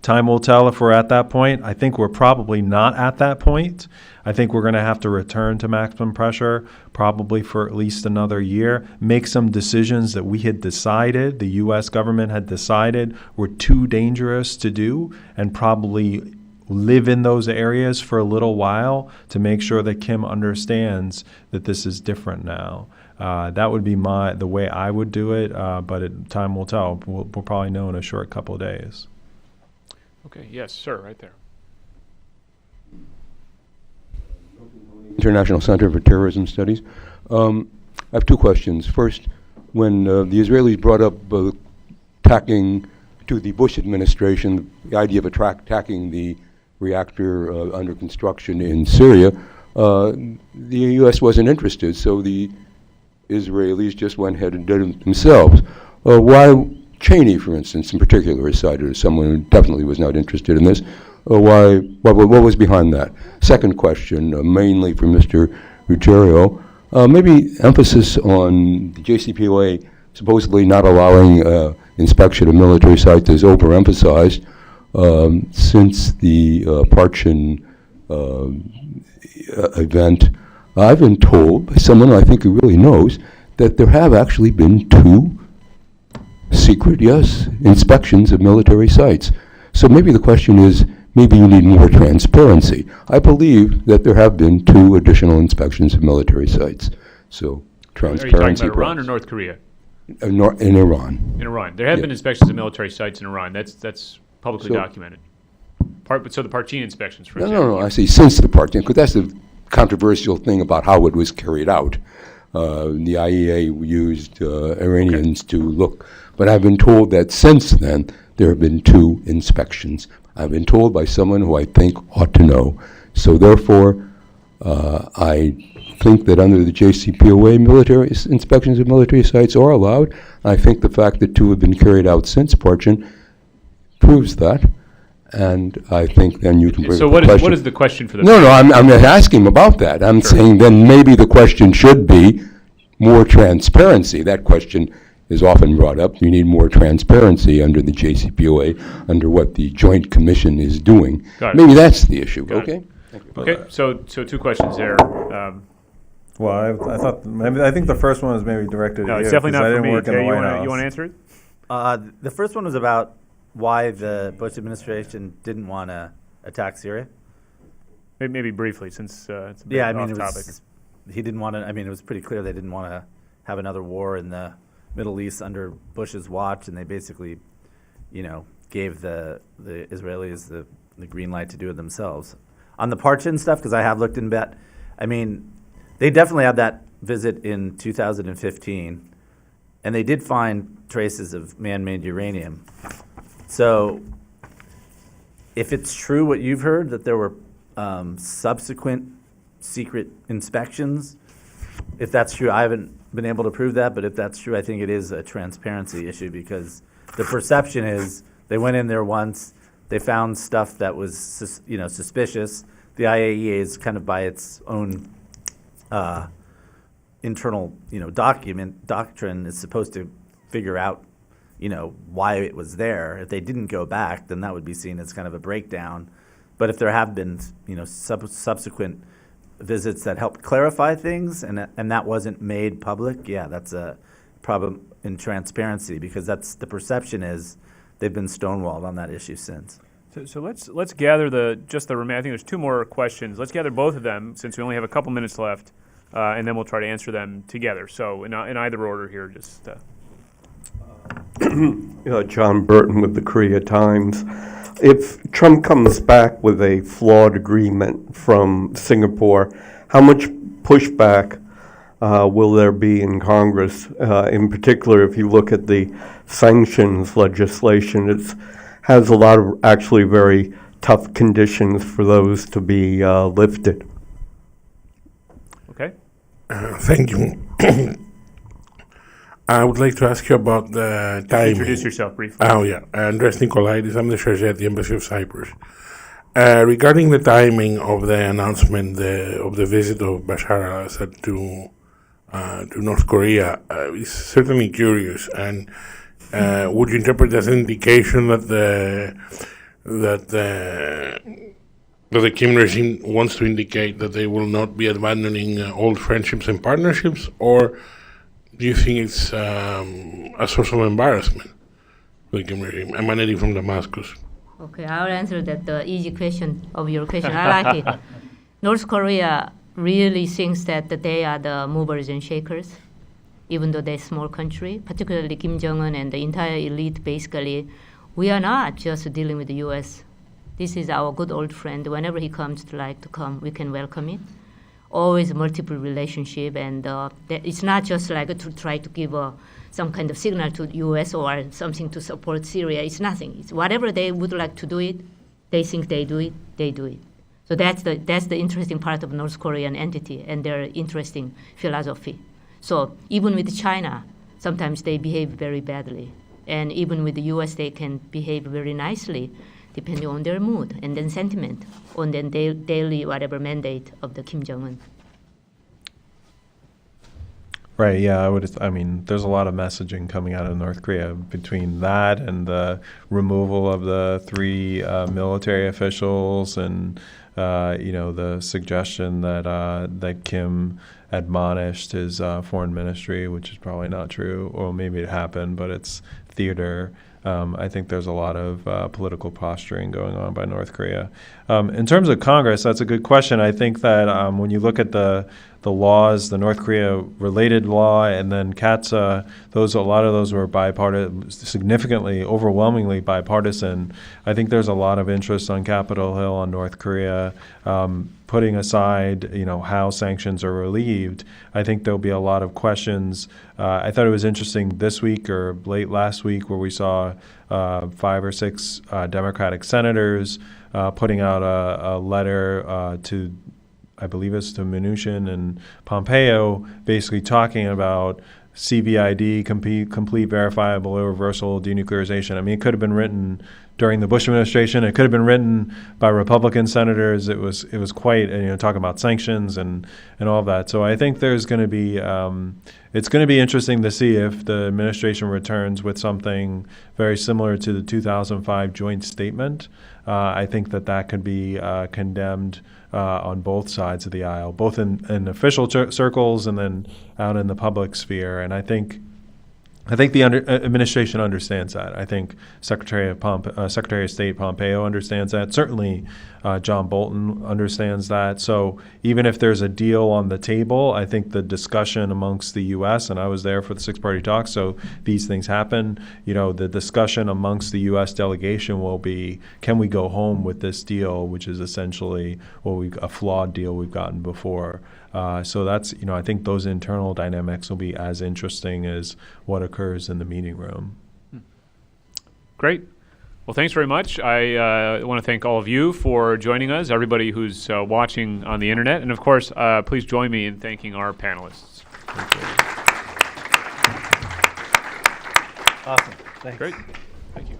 Speaker 3: Time will tell if we're at that point. I think we're probably not at that point. I think we're going to have to return to maximum pressure probably for at least another year, make some decisions that we had decided, the U.S. government had decided were too dangerous to do, and probably live in those areas for a little while to make sure that Kim understands that this is different now. That would be the way I would do it, but time will tell. We'll probably know in a short couple of days.
Speaker 1: Okay, yes, sir, right there.
Speaker 10: International Center for Terrorism Studies. I have two questions. First, when the Israelis brought up attacking to the Bush administration, the idea of attacking the reactor under construction in Syria, the U.S. wasn't interested, so the Israelis just went ahead and did it themselves. Why Cheney, for instance, in particular, is cited as someone who definitely was not interested in this. What was behind that? Second question, mainly for Mr. Ruggiero, maybe emphasis on the JCPOA supposedly not allowing inspection of military sites is overemphasized since the Parchin event. I've been told by someone I think who really knows that there have actually been 2 secret, yes, inspections of military sites. So maybe the question is, maybe you need more transparency. I believe that there have been 2 additional inspections of military sites. So transparency.
Speaker 1: Are you talking about Iran or North Korea?
Speaker 10: In Iran.
Speaker 1: In Iran. There have been inspections of military sites in Iran. That's publicly documented. So the Parchin inspections, for example.
Speaker 10: No, I see, since the Parchin, because that's the controversial thing about how it was carried out. The IEA used Iranians to look. But I've been told that since then, there have been 2 inspections. I've been told by someone who I think ought to know. So therefore, I think that under the JCPOA, military inspections of military sites are allowed. I think the fact that 2 have been carried out since Parchin proves that. And I think then you can bring
Speaker 1: So what is the question for the...
Speaker 10: No, I'm not asking about that. I'm saying then maybe the question should be more transparency. That question is often brought up. You need more transparency under the JCPOA, under what the Joint Commission is doing. Maybe that's the issue. Okay.
Speaker 1: Okay. So 2 questions there.
Speaker 3: Well, I think the first one was maybe directed
Speaker 1: No,
Speaker 3: at you.
Speaker 1: it's definitely not
Speaker 3: I
Speaker 1: for
Speaker 3: didn't
Speaker 1: me.
Speaker 3: work in the
Speaker 1: Jay,
Speaker 3: White House.
Speaker 1: you want to answer it?
Speaker 2: The first one was about why the Bush administration didn't want to attack Syria.
Speaker 1: Maybe briefly, since it's a bit
Speaker 2: Yeah, I
Speaker 1: off
Speaker 2: mean,
Speaker 1: topic.
Speaker 2: he didn't want to. I mean, it was pretty clear they didn't want to have another war in the Middle East under Bush's watch, and they basically, gave the Israelis the green light to do it themselves. On the Parchin stuff, because I have looked in bet, I mean, they definitely had that visit in 2015, and they did find traces of man-made uranium. So if it's true what you've heard, that there were subsequent secret inspections, if that's true, I haven't been able to prove that, but if that's true, I think it is a transparency issue, because the perception is they went in there once, they found stuff that was suspicious. The IAEA is kind of by its own internal doctrine is supposed to figure out why it was there. If they didn't go back, then that would be seen as kind of a breakdown. But if there have been, subsequent visits that helped clarify things, and that wasn't made public, yeah, that's a problem in transparency, because that's the perception is they've been stonewalled on that issue since.
Speaker 1: So let's gather I think there's two more questions. Let's gather both of them since we only have a couple minutes left, and then we'll try to answer them together. So in either order here, just.
Speaker 11: John Burton with the Korea Times. If Trump comes back with a flawed agreement from Singapore, how much pushback will there be in Congress? In particular, if you look at the sanctions legislation, it has a lot of actually very tough conditions for those to be lifted.
Speaker 1: Okay.
Speaker 12: Thank you. I would like to ask you about the timing.
Speaker 1: Introduce yourself briefly.
Speaker 12: Oh, yeah. Andres Nikolaidis. I'm the chargé at the Embassy of Cyprus. Regarding the timing of the announcement of the visit of Bashar al-Assad to North Korea, is certainly curious. And would you interpret as an indication that the Kim regime wants to indicate that they will not be abandoning old friendships and partnerships, or do you think it's a source of embarrassment for the Kim regime emanating from Damascus?
Speaker 4: Okay, I'll answer that easy question of your question. I like it. North Korea really thinks that they are the movers and shakers, even though they're a small country, particularly Kim Jong-un and the entire elite. Basically, we are not just dealing with the U.S. This is our good old friend. Whenever he comes to come, we can welcome it. Always multiple relationship, and it's not just like to try to give some kind of signal to the U.S. or something to support Syria. It's nothing. It's whatever they would like to do it, they think they do it, they do it. So that's the interesting part of North Korean entity and their interesting philosophy. So even with China, sometimes they behave very badly, and even with the U.S. they can behave very nicely, depending on their mood and then sentiment, on the daily whatever mandate of the Kim Jong-un.
Speaker 3: Right, yeah, there's a lot of messaging coming out of North Korea between that and the removal of the 3 military officials and, the suggestion that Kim admonished his foreign ministry, which is probably not true, or maybe it happened, but it's theater. I think there's a lot of political posturing going on by North Korea. In terms of Congress, that's a good question. I think that when you look at the laws, the North Korea-related law, and then CATSA, a lot of those were bipartisan, significantly, overwhelmingly bipartisan. I think there's a lot of interest on Capitol Hill on North Korea, putting aside, how sanctions are relieved. I think there'll be a lot of questions. I thought it was interesting this week or late last week where we saw 5 or 6 Democratic senators putting out a letter to, I believe it's to Mnuchin and Pompeo, basically talking about CVID, complete, verifiable, irreversible denuclearization. I mean, it could have been written during the Bush administration. It could have been written by Republican senators. It was quite, talking about sanctions and all of that. So I think there's going to be, it's going to be interesting to see if the administration returns with something very similar to the 2005 joint statement. I think that could be condemned on both sides of the aisle, both in official circles and then out in the public sphere. And I think the administration understands that. I think Secretary of State Pompeo understands that. Certainly, John Bolton understands that. So even if there's a deal on the table, I think the discussion amongst the U.S., and I was there for the 6-party talks, so these things happen. The discussion amongst the U.S. delegation will be, can we go home with this deal, which is essentially a flawed deal we've gotten before. So that's, I think those internal dynamics will be as interesting as what occurs in the meeting room.
Speaker 1: Great. Well, thanks very much. I want to thank all of you for joining us, everybody who's watching on the internet. And of course, please join me in thanking our panelists.
Speaker 3: Awesome. Thanks.
Speaker 1: Great. Thank you.